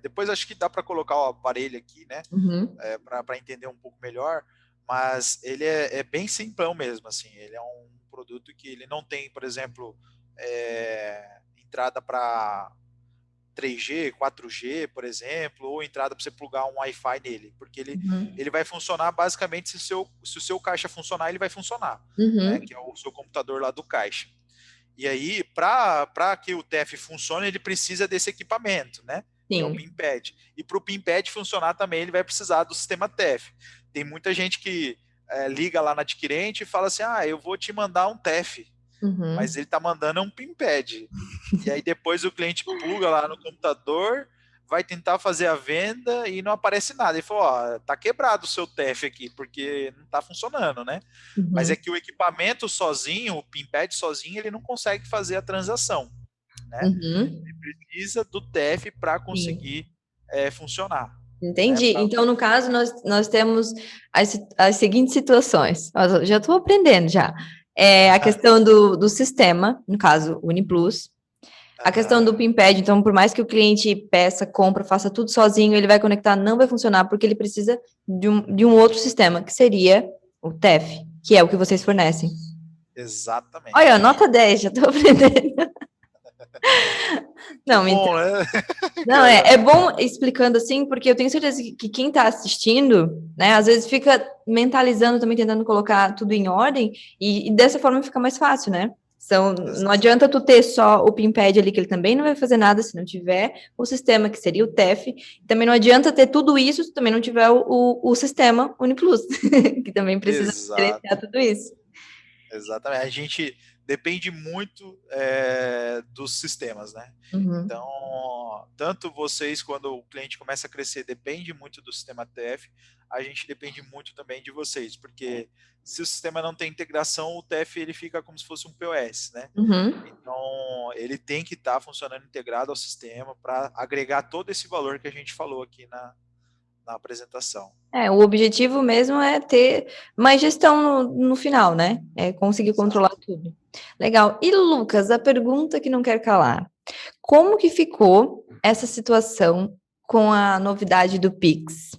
depois acho que dá para colocar o aparelho aqui, né? Uhum. Para entender um pouco melhor, mas ele é bem simplão mesmo, assim. Ele é um produto que ele não tem, por exemplo, entrada para 3G, 4G, por exemplo, ou entrada para você plugar um Wi-Fi nele, porque Uhum. ele vai funcionar basicamente se o seu caixa funcionar, ele vai funcionar, né? Uhum. Que é o seu computador lá do caixa. E aí, para que o TEF funcione, ele precisa desse equipamento, né? Que é o Sim. PIN-pad. E para o PIN-pad funcionar também, ele vai precisar do sistema TEF. Tem muita gente que liga lá na adquirente e fala assim: ah, eu vou te mandar um TEF, mas Uhum. ele está mandando um PIN-pad. E aí depois o cliente pluga lá no computador, vai tentar fazer a venda e não aparece nada. Ele falou: ó, tá quebrado o seu TEF aqui, porque não está funcionando, né? Mas é Uhum. que o equipamento sozinho, o PIN-pad sozinho, ele não consegue fazer a transação, né? Uhum. Ele precisa do TEF para Sim. conseguir funcionar, né? Entendi. Então, no caso, nós temos as seguintes situações. Eu já estou aprendendo já. É a questão do sistema, no caso, UniPlus. A questão do PIN-pad, então, por mais que o cliente peça, compra, faça tudo sozinho, ele vai conectar, não vai funcionar, porque ele precisa de um outro sistema, que seria o TEF, que é o que vocês fornecem. Olha, Exatamente. nota 10, já estou aprendendo. Que Não, bom, né? não, é bom explicando assim, porque eu tenho certeza que quem está assistindo, né, às vezes fica mentalizando também, tentando colocar tudo em ordem, e dessa forma fica mais fácil, né? Então, não adianta tu ter só o PIN-pad ali, que ele também não vai fazer nada se não tiver o sistema, que seria o TEF. Também não adianta ter tudo isso se também não tiver o sistema UniPlus, que também precisa gerenciar Exato. tudo isso. Exatamente. A gente depende muito dos sistemas, né? Uhum. Então, tanto vocês, quando o cliente começa a crescer, depende muito do sistema TF, a gente depende muito também de vocês, porque se o sistema não tem integração, o TF ele fica como se fosse um POS, né? Uhum. Então, ele tem que estar funcionando integrado ao sistema para agregar todo esse valor que a gente falou aqui na apresentação. O objetivo mesmo é ter mais gestão no final, né? É conseguir controlar Exato. tudo. Legal. E Lucas, a pergunta que não quer calar. Como que ficou essa situação com a novidade do Pix?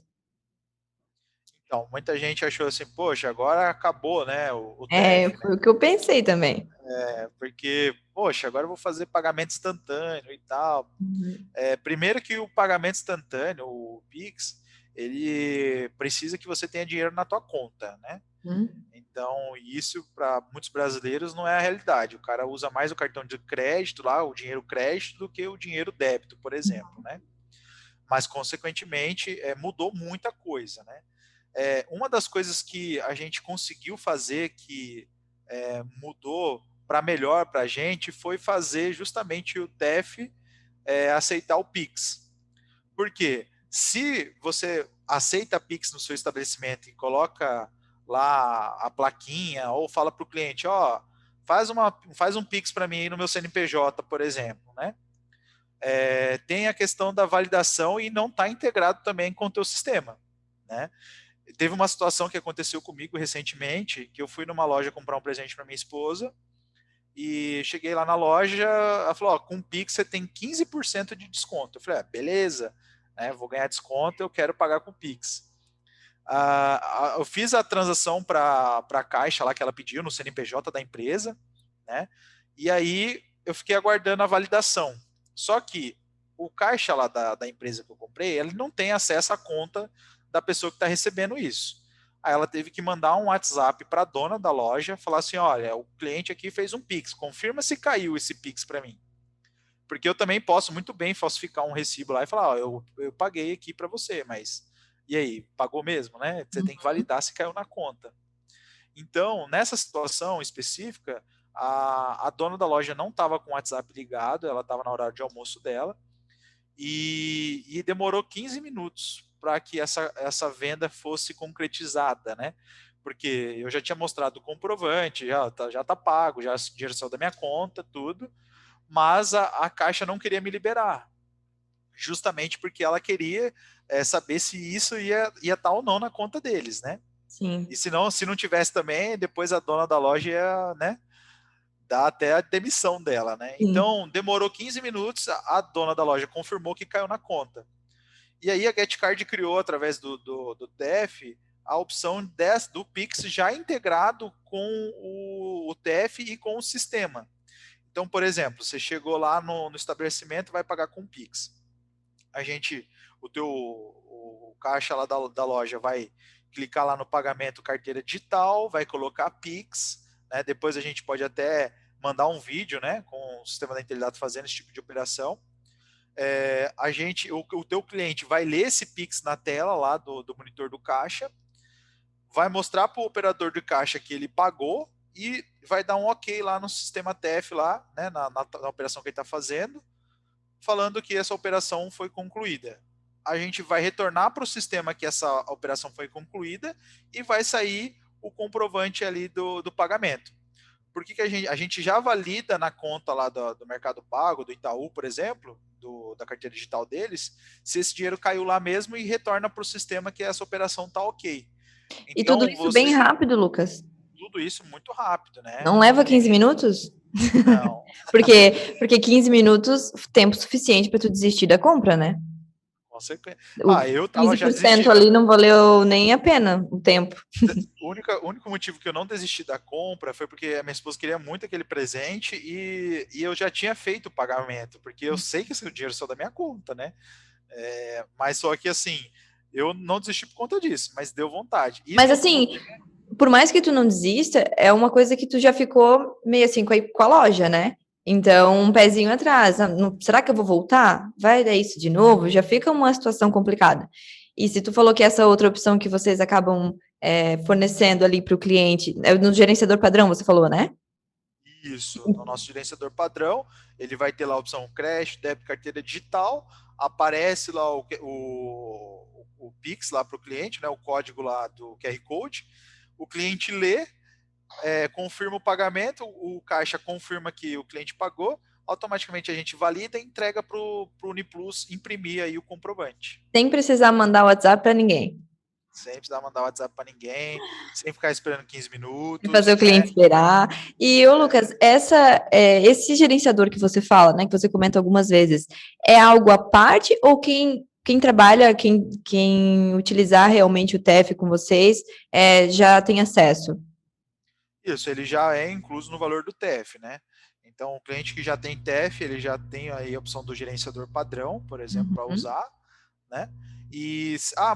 Então, muita gente achou assim, poxa, agora acabou, né, o TF, né? Foi o que eu pensei também. Porque, poxa, agora eu vou fazer pagamento instantâneo e tal. Uhum. Primeiro que o pagamento instantâneo, o Pix, ele precisa que você tenha dinheiro na tua conta, né? Uhum. Então, isso para muitos brasileiros não é a realidade. O cara usa mais o cartão de crédito lá, o dinheiro crédito, do que o dinheiro débito, por exemplo, né? Mas, consequentemente, mudou muita coisa, né? Uma das coisas que a gente conseguiu fazer que mudou para melhor para a gente foi fazer justamente o TEF aceitar o Pix. Por quê? Se você aceita Pix no seu estabelecimento e coloca lá a plaquinha ou fala para o cliente, ó, faz um Pix para mim aí no meu CNPJ, por exemplo, né? Tem a questão da validação e não está integrado também com o teu sistema, né? Teve uma situação que aconteceu comigo recentemente, que eu fui numa loja comprar um presente para minha esposa e cheguei lá na loja, ela falou, ó, com o Pix você tem 15% de desconto. Eu falei, beleza, né, vou ganhar desconto, eu quero pagar com o Pix. Eu fiz a transação para a caixa lá que ela pediu, no CNPJ da empresa, né, e aí eu fiquei aguardando a validação. Só que o caixa lá da empresa que eu comprei, ele não tem acesso à conta da pessoa que está recebendo isso. Aí ela teve que mandar um WhatsApp para a dona da loja, falar assim, olha, o cliente aqui fez um Pix, confirma se caiu esse Pix para mim. Porque eu também posso muito bem falsificar um recibo lá e falar, ó, eu paguei aqui para você, mas e aí, pagou mesmo, né? Você tem que validar se caiu na conta. Então, nessa situação específica, a dona da loja não estava com o WhatsApp ligado, ela estava na hora de almoço dela, e demorou 15 minutos para que essa venda fosse concretizada, né? Porque eu já tinha mostrado o comprovante, já tá pago, já o dinheiro saiu da minha conta, tudo, mas a Caixa não queria me liberar, justamente porque ela queria saber se isso ia estar ou não na conta deles, né? E Sim. se não tivesse também, depois a dona da loja ia, né, dar até a demissão dela, né? Sim. Então, demorou 15 minutos, a dona da loja confirmou que caiu na conta. E aí a GetCard criou, através do TEF, a opção do Pix já integrado com o TEF e com o sistema. Então, por exemplo, você chegou lá no estabelecimento e vai pagar com Pix. O caixa lá da loja vai clicar lá no pagamento carteira digital, vai colocar Pix, né? Depois a gente pode até mandar um vídeo, né, com o sistema da Intelidata fazendo esse tipo de operação. O teu cliente vai ler esse Pix na tela lá do monitor do caixa, vai mostrar para o operador de caixa que ele pagou e vai dar um ok lá no sistema TF lá, né, na operação que ele está fazendo, falando que essa operação foi concluída. A gente vai retornar para o sistema que essa operação foi concluída e vai sair o comprovante ali do pagamento. Por que a gente já valida na conta lá do Mercado Pago, do Itaú, por exemplo, da carteira digital deles, se esse dinheiro caiu lá mesmo e retorna para o sistema que essa operação está ok. E tudo Então, isso bem rápido, Lucas. tudo isso muito rápido, né? Não leva 15 minutos? Não, Porque 15 minutos, tempo suficiente para tu desistir da compra, né? consequência. O Eu tava já 15% desistindo. ali não valeu nem a pena o tempo. O único motivo que eu não desisti da compra foi porque a minha esposa queria muito aquele presente e eu já tinha feito o pagamento, porque eu sei que esse dinheiro saiu da minha conta, né? Mas só que assim, eu não desisti por conta disso, mas deu vontade. E Mas assim, por mais que tu não desista, é uma coisa que tu já ficou meio assim com a loja, né? Então, um pezinho atrás. Será que eu vou voltar? Vai dar isso de novo? Já fica uma situação complicada. E se tu falou que essa outra opção que vocês acabam fornecendo ali para o cliente, é no gerenciador padrão, você falou, né? isso, no nosso gerenciador padrão, ele vai ter lá a opção crédito, débito, carteira digital, aparece lá o Pix lá para o cliente, né, o código lá do QR Code, o cliente lê, confirma o pagamento, o caixa confirma que o cliente pagou, automaticamente a gente valida e entrega para o Uniplus imprimir aí o comprovante. Sem precisar mandar o WhatsApp para ninguém. Sem precisar mandar WhatsApp para ninguém, sem ficar esperando 15 E fazer minutos, o né? cliente esperar. E, ô, Lucas, esse gerenciador que você fala, né, que você comenta algumas vezes, é algo à parte ou quem trabalha, quem utilizar realmente o TEF com vocês, já tem acesso? Isso, ele já é incluso no valor do TEF, né? Então, o cliente que já tem TEF, ele já tem aí a opção do gerenciador padrão, por exemplo, para Uhum. usar, né?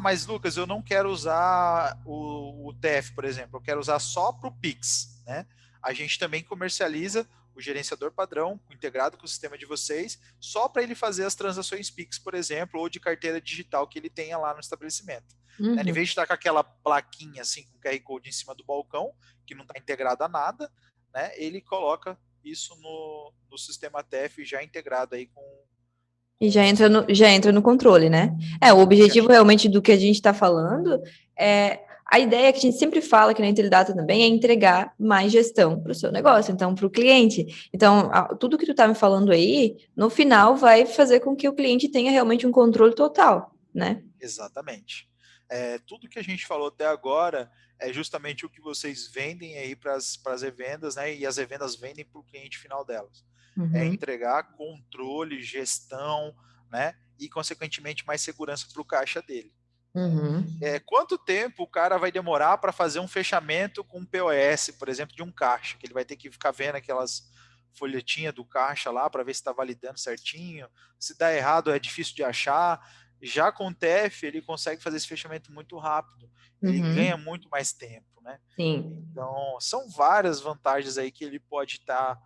Mas Lucas, eu não quero usar o TEF, por exemplo, eu quero usar só para o Pix, né? A gente também comercializa o gerenciador padrão integrado com o sistema de vocês, só para ele fazer as transações Pix, por exemplo, ou de carteira digital que ele tenha lá no estabelecimento. Né? Em Uhum. vez de estar com aquela plaquinha assim com QR Code em cima do balcão, que não está integrado a nada, né? Ele coloca isso no sistema TEF já integrado aí E com o sistema de já entra no controle, né? O já. objetivo realmente do que a gente está falando é a ideia que a gente sempre fala aqui na Interidata também é entregar mais gestão para o seu negócio, então para o cliente. Então, tudo que tu tá me falando aí, no final vai fazer com que o cliente tenha realmente um controle total, né? Exatamente. Tudo que a gente falou até agora é justamente o que vocês vendem aí para as revendas, né? E as revendas vendem para o cliente final delas. É Uhum, entregar controle, gestão, né? E consequentemente mais segurança para o caixa dele. uhum. Quanto tempo o cara vai demorar para fazer um fechamento com um POS, por exemplo, de um caixa, que ele vai ter que ficar vendo aquelas folhetinhas do caixa lá para ver se está validando certinho, se dá errado é difícil de achar. Já com o TEF, ele consegue fazer esse fechamento muito rápido, ele ganha Uhum. muito mais tempo, né? Sim. Então, são várias vantagens aí que ele pode estar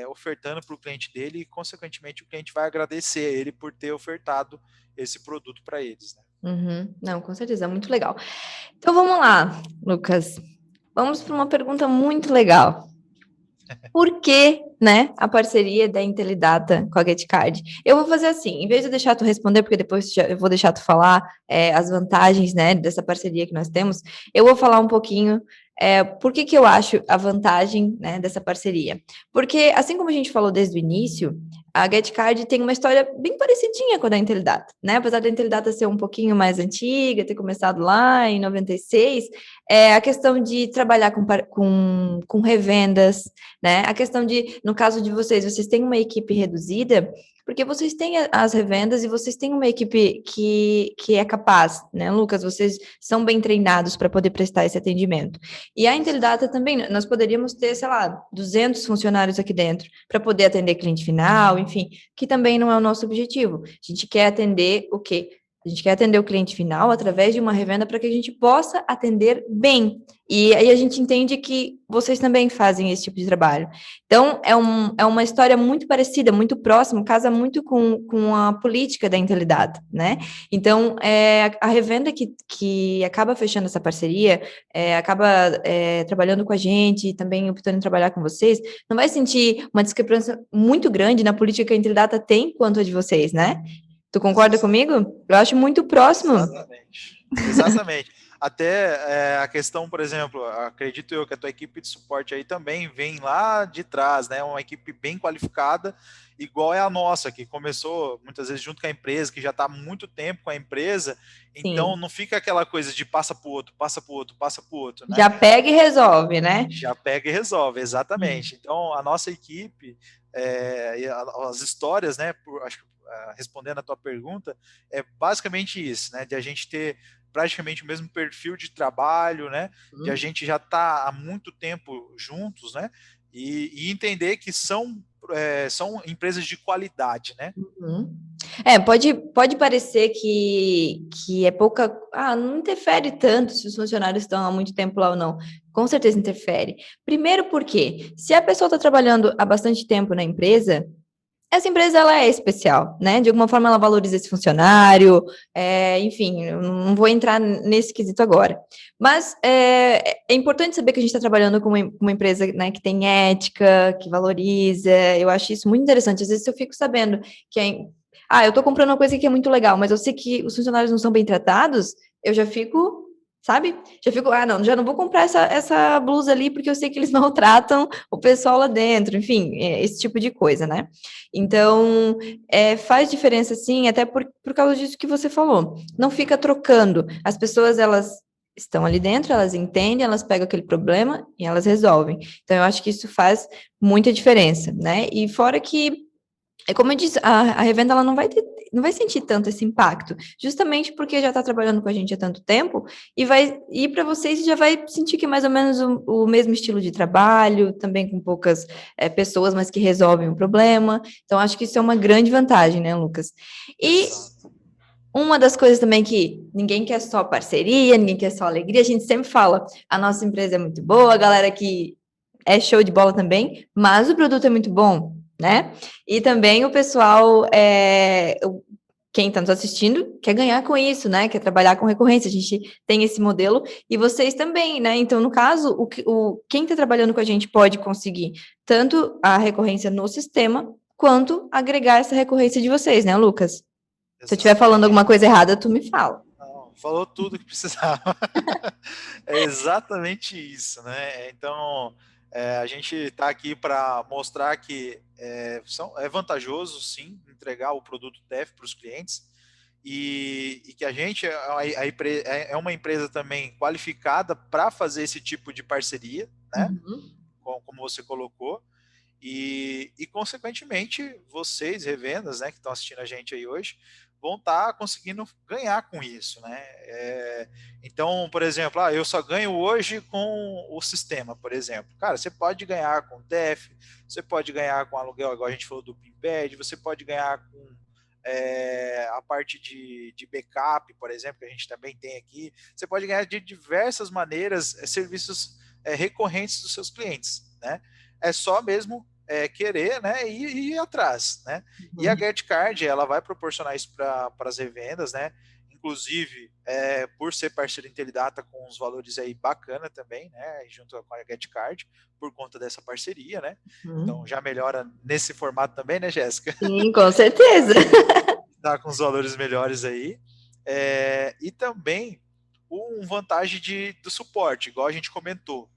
ofertando para o cliente dele e, consequentemente, o cliente vai agradecer a ele por ter ofertado esse produto para eles, né? Uhum. Não, com certeza, muito legal. Então vamos lá, Lucas. Vamos para uma pergunta muito legal. Por que, né, a parceria da Intelidata com a GetCard? Eu vou fazer assim, em vez de deixar tu responder, porque depois eu vou deixar tu falar as vantagens, né, dessa parceria que nós temos, eu vou falar um pouquinho por que eu acho a vantagem, né, dessa parceria. Porque, assim como a gente falou desde o início, a GetCard tem uma história bem parecidinha com a da Intelidata, né? Apesar da Intelidata ser um pouquinho mais antiga, ter começado lá em 96, a questão de trabalhar com revendas, né? A questão de, no caso de vocês têm uma equipe reduzida, porque vocês têm as revendas e vocês têm uma equipe que é capaz, né, Lucas? Vocês são bem treinados para poder prestar esse atendimento. E a Intelidata também, nós poderíamos ter, sei lá, 200 funcionários aqui dentro para poder atender cliente final, enfim, que também não é o nosso objetivo. A gente quer atender o quê? A gente quer atender o cliente final através de uma revenda para que a gente possa atender bem. E aí a gente entende que vocês também fazem esse tipo de trabalho. Então, é uma história muito parecida, muito próxima, casa muito com a política da Intelidata, né? Então, a revenda que acaba fechando essa parceria, acaba trabalhando com a gente e também optando em trabalhar com vocês, não vai sentir uma discrepância muito grande na política que a Intelidata tem quanto a de vocês, né? Tu concorda comigo? Eu acho muito próximo. Exatamente. Exatamente. Até a questão, por exemplo, acredito eu que a tua equipe de suporte aí também vem lá de trás, né? Uma equipe bem qualificada, igual é a nossa, que começou muitas vezes junto com a empresa, que já está há muito tempo com a empresa, então Sim. não fica aquela coisa de passa para o outro, passa para o outro, passa para o outro, né? Já pega e resolve, né? Já pega e resolve, exatamente. Então, a nossa equipe, as histórias, né? Acho que respondendo a tua pergunta, é basicamente isso, né? De a gente ter praticamente o mesmo perfil de trabalho, né? De a gente já estar há muito tempo juntos, né? E entender que são empresas de qualidade, né? Uhum. Pode parecer que é pouca. Ah, não interfere tanto se os funcionários estão há muito tempo lá ou não. Com certeza interfere. Primeiro porque, se a pessoa está trabalhando há bastante tempo na empresa, essa empresa ela é especial, né? De alguma forma ela valoriza esse funcionário, enfim, eu não vou entrar nesse quesito agora. Mas é importante saber que a gente está trabalhando com uma empresa, né, que tem ética, que valoriza. Eu acho isso muito interessante. Às vezes eu fico sabendo que eu estou comprando uma coisa que é muito legal, mas eu sei que os funcionários não são bem tratados, eu já fico, sabe? Já fico, não, já não vou comprar essa blusa ali porque eu sei que eles maltratam o pessoal lá dentro, enfim, esse tipo de coisa, né? Então, faz diferença sim, até por causa disso que você falou. Não fica trocando. As pessoas, elas estão ali dentro, elas entendem, elas pegam aquele problema e elas resolvem. Então, eu acho que isso faz muita diferença, né? E fora que como eu disse, a revenda ela não vai sentir tanto esse impacto, justamente porque já está trabalhando com a gente há tanto tempo e vai ir para vocês e já vai sentir que é mais ou menos o mesmo estilo de trabalho, também com poucas pessoas, mas que resolvem o problema. Então, acho que isso é uma grande vantagem, né, Lucas? E Exato. uma das coisas também que ninguém quer só parceria, ninguém quer só alegria, a gente sempre fala, a nossa empresa é muito boa, a galera aqui é show de bola também, mas o produto é muito bom, né? E também o pessoal, quem está nos assistindo, quer ganhar com isso, né? Quer trabalhar com recorrência. A gente tem esse modelo e vocês também, né? Então, no caso, quem está trabalhando com a gente pode conseguir tanto a recorrência no sistema, quanto agregar essa recorrência de vocês, né, Lucas? Se eu estiver falando Exatamente. alguma coisa errada, tu me fala. Não, falou tudo que precisava. É exatamente isso, né? Então, a gente está aqui para mostrar que é vantajoso, sim, entregar o produto TEF para os clientes e que a gente é uma empresa também qualificada para fazer esse tipo de parceria, né? Uhum. Como você colocou. Consequentemente, vocês, revendas, né, que estão assistindo a gente aí hoje, vão estar conseguindo ganhar com isso, né? Então, por exemplo, eu só ganho hoje com o sistema, por exemplo. Cara, você pode ganhar com TEF, você pode ganhar com aluguel, igual a gente falou do Pimpad, você pode ganhar com a parte de backup, por exemplo, que a gente também tem aqui. Você pode ganhar de diversas maneiras serviços recorrentes dos seus clientes, né? É só mesmo querer, né, e ir atrás, né? E a Uhum. GetCard, ela vai proporcionar isso para as revendas, né? Inclusive, por ser parceiro Intelidata com uns valores aí bacana também, né? Junto com a GetCard, por conta dessa parceria, né? Então Uhum. já melhora nesse formato também, né, Jéssica? Sim, com certeza. Tá com os valores melhores aí. E também vantagem do suporte, igual a gente comentou.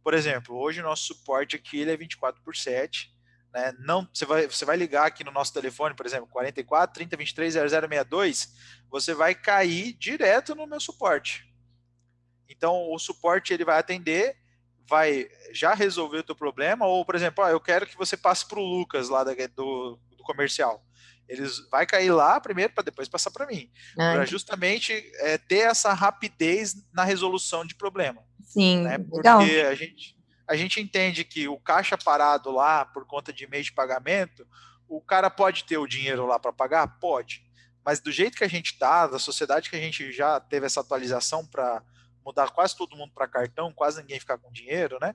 Por exemplo, hoje o nosso suporte aqui ele é 24/7. Né? Não, você vai ligar aqui no nosso telefone, por exemplo, 44 30 23 0062, você vai cair direto no meu suporte. Então, o suporte ele vai atender, vai já resolver o teu problema, ou, por exemplo, eu quero que você passe para o Lucas lá do comercial. Eles vai cair lá primeiro para depois passar para mim, Ah, para então, justamente ter essa rapidez na resolução de problema, né? sim, legal. Porque a gente entende que o caixa parado lá por conta de meio de pagamento, o cara pode ter o dinheiro lá para pagar? Pode. Mas do jeito que a gente está, da sociedade que a gente já teve essa atualização para mudar quase todo mundo para cartão, quase ninguém ficar com dinheiro, né?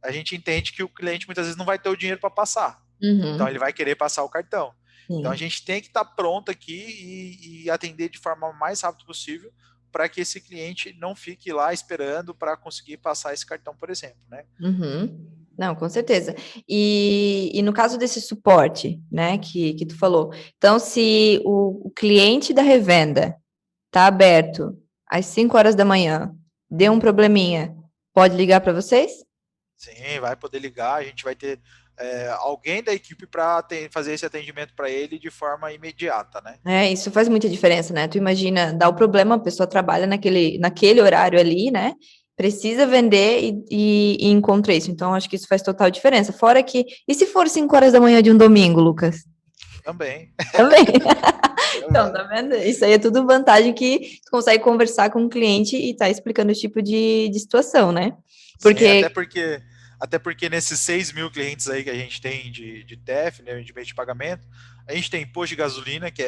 A gente entende que o cliente muitas vezes não vai ter o dinheiro para passar. Então Uhum, ele vai querer passar o cartão. Então a sim. gente tem que estar pronto aqui e atender de forma mais rápida possível para que esse cliente não fique lá esperando para conseguir passar esse cartão, por exemplo, né? Uhum. Não, com certeza. E no caso desse suporte, né, que tu falou, então se o cliente da revenda tá aberto às 5 horas da manhã, deu um probleminha, pode ligar para vocês? Sim, vai poder ligar, a gente vai ter alguém da equipe para fazer esse atendimento para ele de forma imediata, né? É, isso faz muita diferença, né? Tu imagina, dá o problema, a pessoa trabalha naquele horário ali, né? Precisa vender e encontra isso. Então, acho que isso faz total diferença. Fora que, e se for 5 horas da manhã de um domingo, Lucas? Também. Também. Então, Também. tá vendo? Isso aí é tudo vantagem que tu consegue conversar com o cliente e tá explicando esse tipo de situação, né? Sim, até Porque. porque, até porque nesses 6 mil clientes aí que a gente tem de TEF, né, de meio de pagamento, a gente tem posto de gasolina, que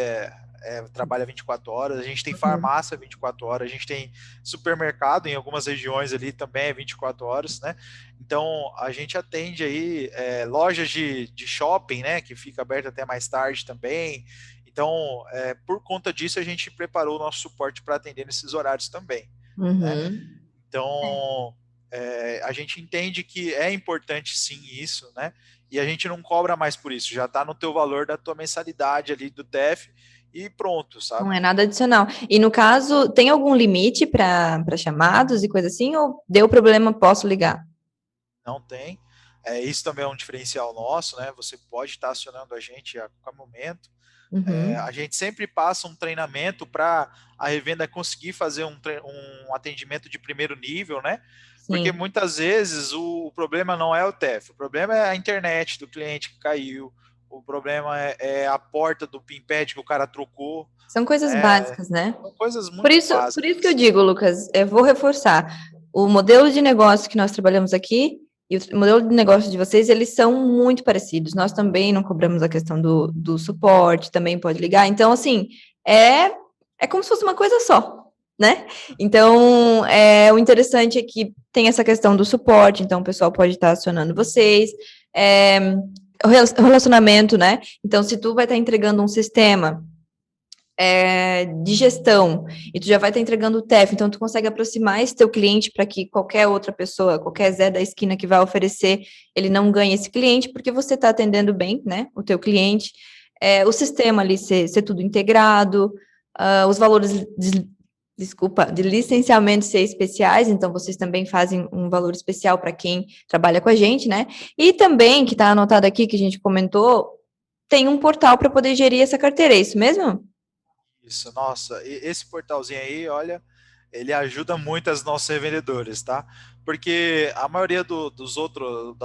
trabalha 24 horas, a gente tem Uhum, farmácia 24 horas, a gente tem supermercado em algumas regiões ali também é 24 horas, né? Então a gente atende aí lojas de shopping, né, que fica aberta até mais tarde também. Então, por conta disso, a gente preparou o nosso suporte para atender nesses horários também, né? uhum. Então, a gente entende que é importante sim isso, né? E a gente não cobra mais por isso, já está no teu valor da tua mensalidade ali do TEF e pronto, Não sabe? é nada adicional. E no caso, tem algum limite para chamados e coisa assim? Ou deu problema, posso ligar? Não tem. Isso também é um diferencial nosso, né? Você pode estar acionando a gente a qualquer momento. A Uhum, gente sempre passa um treinamento para a revenda conseguir fazer um atendimento de primeiro nível, né? Porque sim. muitas vezes o problema não é o TEF, o problema é a internet do cliente que caiu, o problema é a porta do PIN-pad que o cara trocou, São coisas né? básicas, né? São coisas Por muito isso, por básicas, isso que eu assim. digo, Lucas, eu vou reforçar. O modelo de negócio que nós trabalhamos aqui e o modelo de negócio de vocês, eles são muito parecidos. Nós também não cobramos a questão do suporte, também pode ligar. Então, assim, é, é como se fosse uma coisa só, né? Então, o interessante é que tem essa questão do suporte, então o pessoal pode estar acionando vocês. É, o relacionamento, né? Então, se tu vai estar entregando um sistema de gestão e tu já vai estar entregando o TEF, então tu consegue aproximar esse teu cliente para que qualquer outra pessoa, qualquer Zé da esquina que vai oferecer, ele não ganhe esse cliente, porque você está atendendo bem, né, o teu cliente, o sistema ali ser tudo integrado, os valores, desculpa, de licenciamento ser especiais, então vocês também fazem um valor especial para quem trabalha com a gente, né, e também, que está anotado aqui, que a gente comentou, tem um portal para poder gerir essa carteira, é isso mesmo? Isso, nossa, esse portalzinho aí, olha, ele ajuda muito as nossos revendedores, tá? Porque a maioria das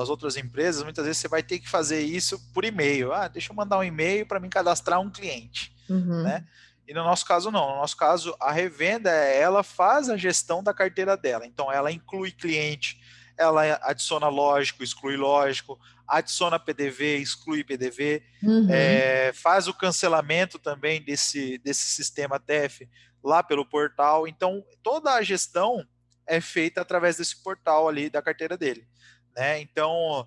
outras empresas, muitas vezes você vai ter que fazer isso por e-mail. Ah, deixa eu mandar um e-mail para me cadastrar um cliente, né? Uhum. E no nosso caso, não. No nosso caso, a revenda, ela faz a gestão da carteira dela. Então, ela inclui cliente, ela adiciona lógico, exclui lógico, adiciona PDV, exclui PDV, Uhum, faz o cancelamento também desse sistema TEF lá pelo portal. Então, toda a gestão é feita através desse portal ali da carteira dele, né? Então,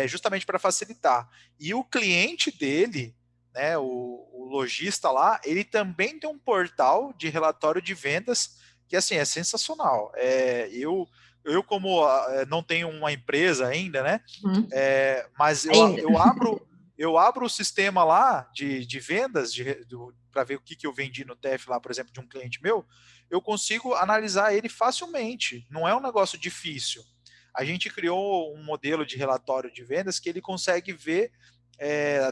justamente para facilitar. E o cliente dele, né, o lojista lá, ele também tem um portal de relatório de vendas que assim é sensacional. Eu como não tenho uma empresa ainda, né? Uhum. Mas Ainda. eu abro o sistema lá de vendas para ver o que eu vendi no TEF lá, por exemplo, de um cliente meu, eu consigo analisar ele facilmente. Não é um negócio difícil. A gente criou um modelo de relatório de vendas que ele consegue ver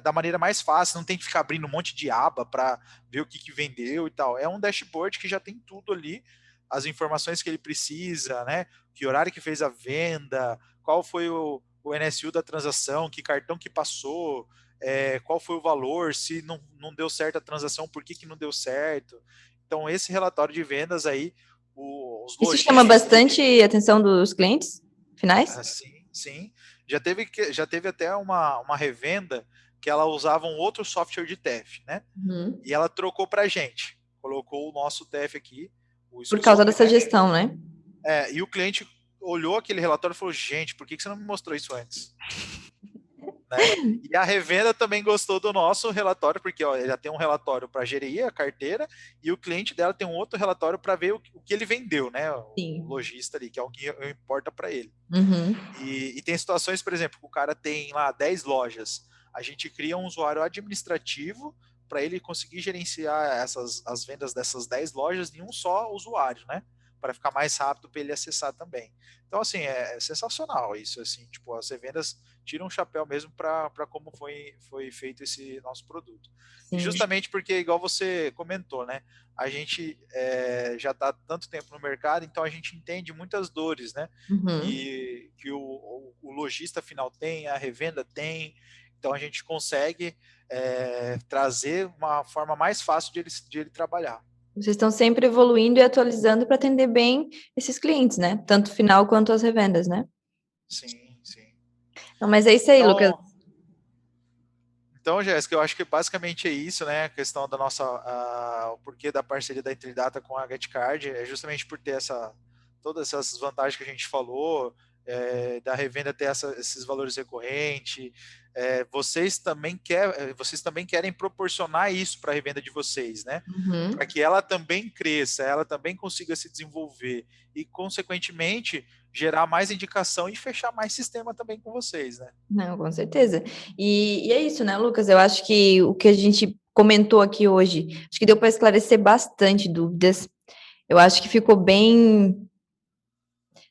da maneira mais fácil, não tem que ficar abrindo um monte de aba para ver o que vendeu e tal. É um dashboard que já tem tudo ali, as informações que ele precisa, né? Que horário que fez a venda, qual foi o NSU da transação, que cartão que passou, qual foi o valor, se não deu certo a transação, por que não deu certo. Então, esse relatório de vendas aí, os Isso chama lojistas têm. bastante atenção dos clientes finais? Sim, sim. Já teve até uma revenda que ela usava um outro software de TEF, né? Uhum. E ela trocou para a gente. Colocou o nosso TEF aqui, o Por causa Scope, dessa né? gestão, né? E o cliente olhou aquele relatório e falou: gente, por que você não me mostrou isso antes? Né? E a revenda também gostou do nosso relatório, porque ó, ele já tem um relatório para gerir a carteira e o cliente dela tem um outro relatório para ver o que ele vendeu, né? O Sim. lojista ali, que é o que importa para ele. Uhum. E tem situações, por exemplo, que o cara tem lá 10 lojas. A gente cria um usuário administrativo para ele conseguir gerenciar as vendas dessas 10 lojas em um só usuário, né? Para ficar mais rápido para ele acessar também. Então, assim, é sensacional isso, assim, tipo, as revendas tiram um chapéu mesmo para como foi feito esse nosso produto. E Sim. justamente porque, igual você comentou, né? A gente já está há tanto tempo no mercado, então a gente entende muitas dores, né? Uhum. Que o lojista final tem, a revenda tem, então a gente consegue trazer uma forma mais fácil de ele trabalhar. Vocês estão sempre evoluindo e atualizando para atender bem esses clientes, né? Tanto o final quanto as revendas, né? Sim, sim. Não, mas é isso aí, Lucas. Então, Jéssica, eu acho que basicamente é isso, né? A questão da o porquê da parceria da Interdata com a GetCard é justamente por ter todas essas vantagens que a gente falou, da revenda ter esses valores recorrentes. Vocês também querem proporcionar isso para a revenda de vocês, né? Uhum. Para que ela também cresça, ela também consiga se desenvolver e, consequentemente, gerar mais indicação e fechar mais sistema também com vocês, né? Não, com certeza. E é isso, né, Lucas? Eu acho que o que a gente comentou aqui hoje, acho que deu para esclarecer bastante dúvidas. Eu acho que ficou bem.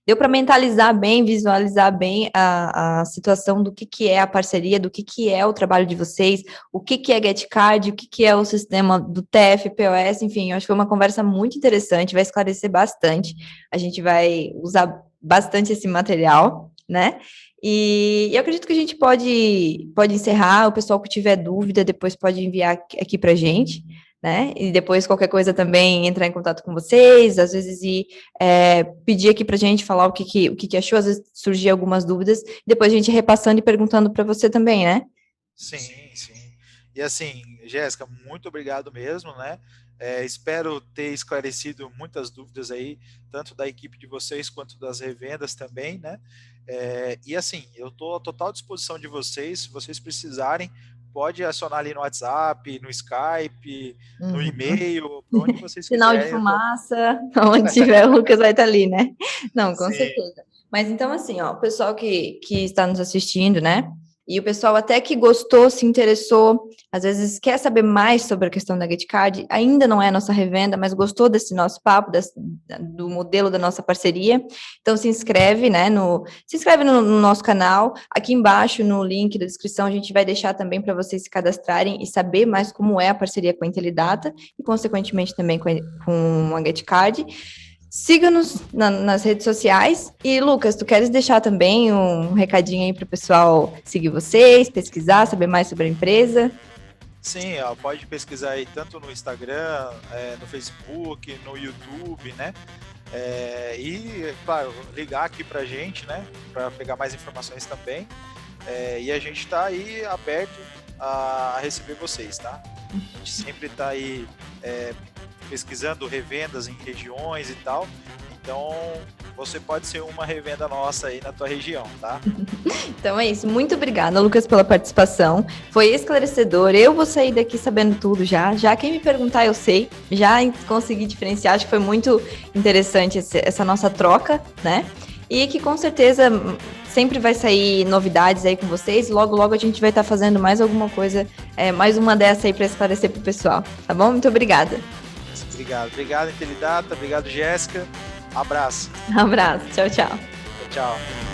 Deu para mentalizar bem, visualizar bem a situação do que é a parceria, do que é o trabalho de vocês, o que é GetCard, o que é o sistema do TEF, POS, enfim, eu acho que foi uma conversa muito interessante, vai esclarecer bastante. A gente vai usar bastante esse material, né? E eu acredito que a gente pode encerrar. O pessoal que tiver dúvida, depois pode enviar aqui para a gente, né? E depois, qualquer coisa também, entrar em contato com vocês, às vezes pedir aqui para a gente falar o que achou, às vezes surgir algumas dúvidas, depois a gente repassando e perguntando para você também, né? Sim, sim. E assim, Jéssica, muito obrigado mesmo, né? Espero ter esclarecido muitas dúvidas aí, tanto da equipe de vocês quanto das revendas também, né? E assim, eu estou à total disposição de vocês, se vocês precisarem, pode acionar ali no WhatsApp, no Skype, no Uhum. e-mail, para onde vocês Sinal de quiserem, eu tô. fumaça, onde tiver o Lucas vai estar ali, né? Não, com Sim, certeza. Mas então, assim, ó, o pessoal que está nos assistindo, né? E o pessoal até que gostou, se interessou, às vezes quer saber mais sobre a questão da GetCard, ainda não é nossa revenda, mas gostou desse nosso papo, do modelo da nossa parceria. Então se inscreve, né? Se inscreve no nosso canal. Aqui embaixo, no link da descrição, a gente vai deixar também para vocês se cadastrarem e saber mais como é a parceria com a Intelidata e, consequentemente, também com a GetCard. Siga-nos nas redes sociais. E, Lucas, tu queres deixar também um recadinho aí para o pessoal seguir vocês, pesquisar, saber mais sobre a empresa? sim, ó, pode pesquisar aí tanto no Instagram, no Facebook, no YouTube, né? Claro, ligar aqui pra gente, né? Para pegar mais informações também. E a gente está aí aberto a receber vocês, tá? A gente sempre está aí pesquisando revendas em regiões e tal. Então, você pode ser uma revenda nossa aí na tua região, tá? Então é isso. Muito obrigada, Lucas, pela participação. Foi esclarecedor. Eu vou sair daqui sabendo tudo já. Já quem me perguntar, eu sei. Já consegui diferenciar. Acho que foi muito interessante essa nossa troca, né? E que com certeza sempre vai sair novidades aí com vocês. Logo, logo a gente vai estar fazendo mais alguma coisa, mais uma dessa aí para esclarecer pro pessoal. Tá bom? Muito obrigada. Obrigado, Intelidata. Obrigado, Jéssica. Abraço. Um abraço. Tchau, tchau. Tchau.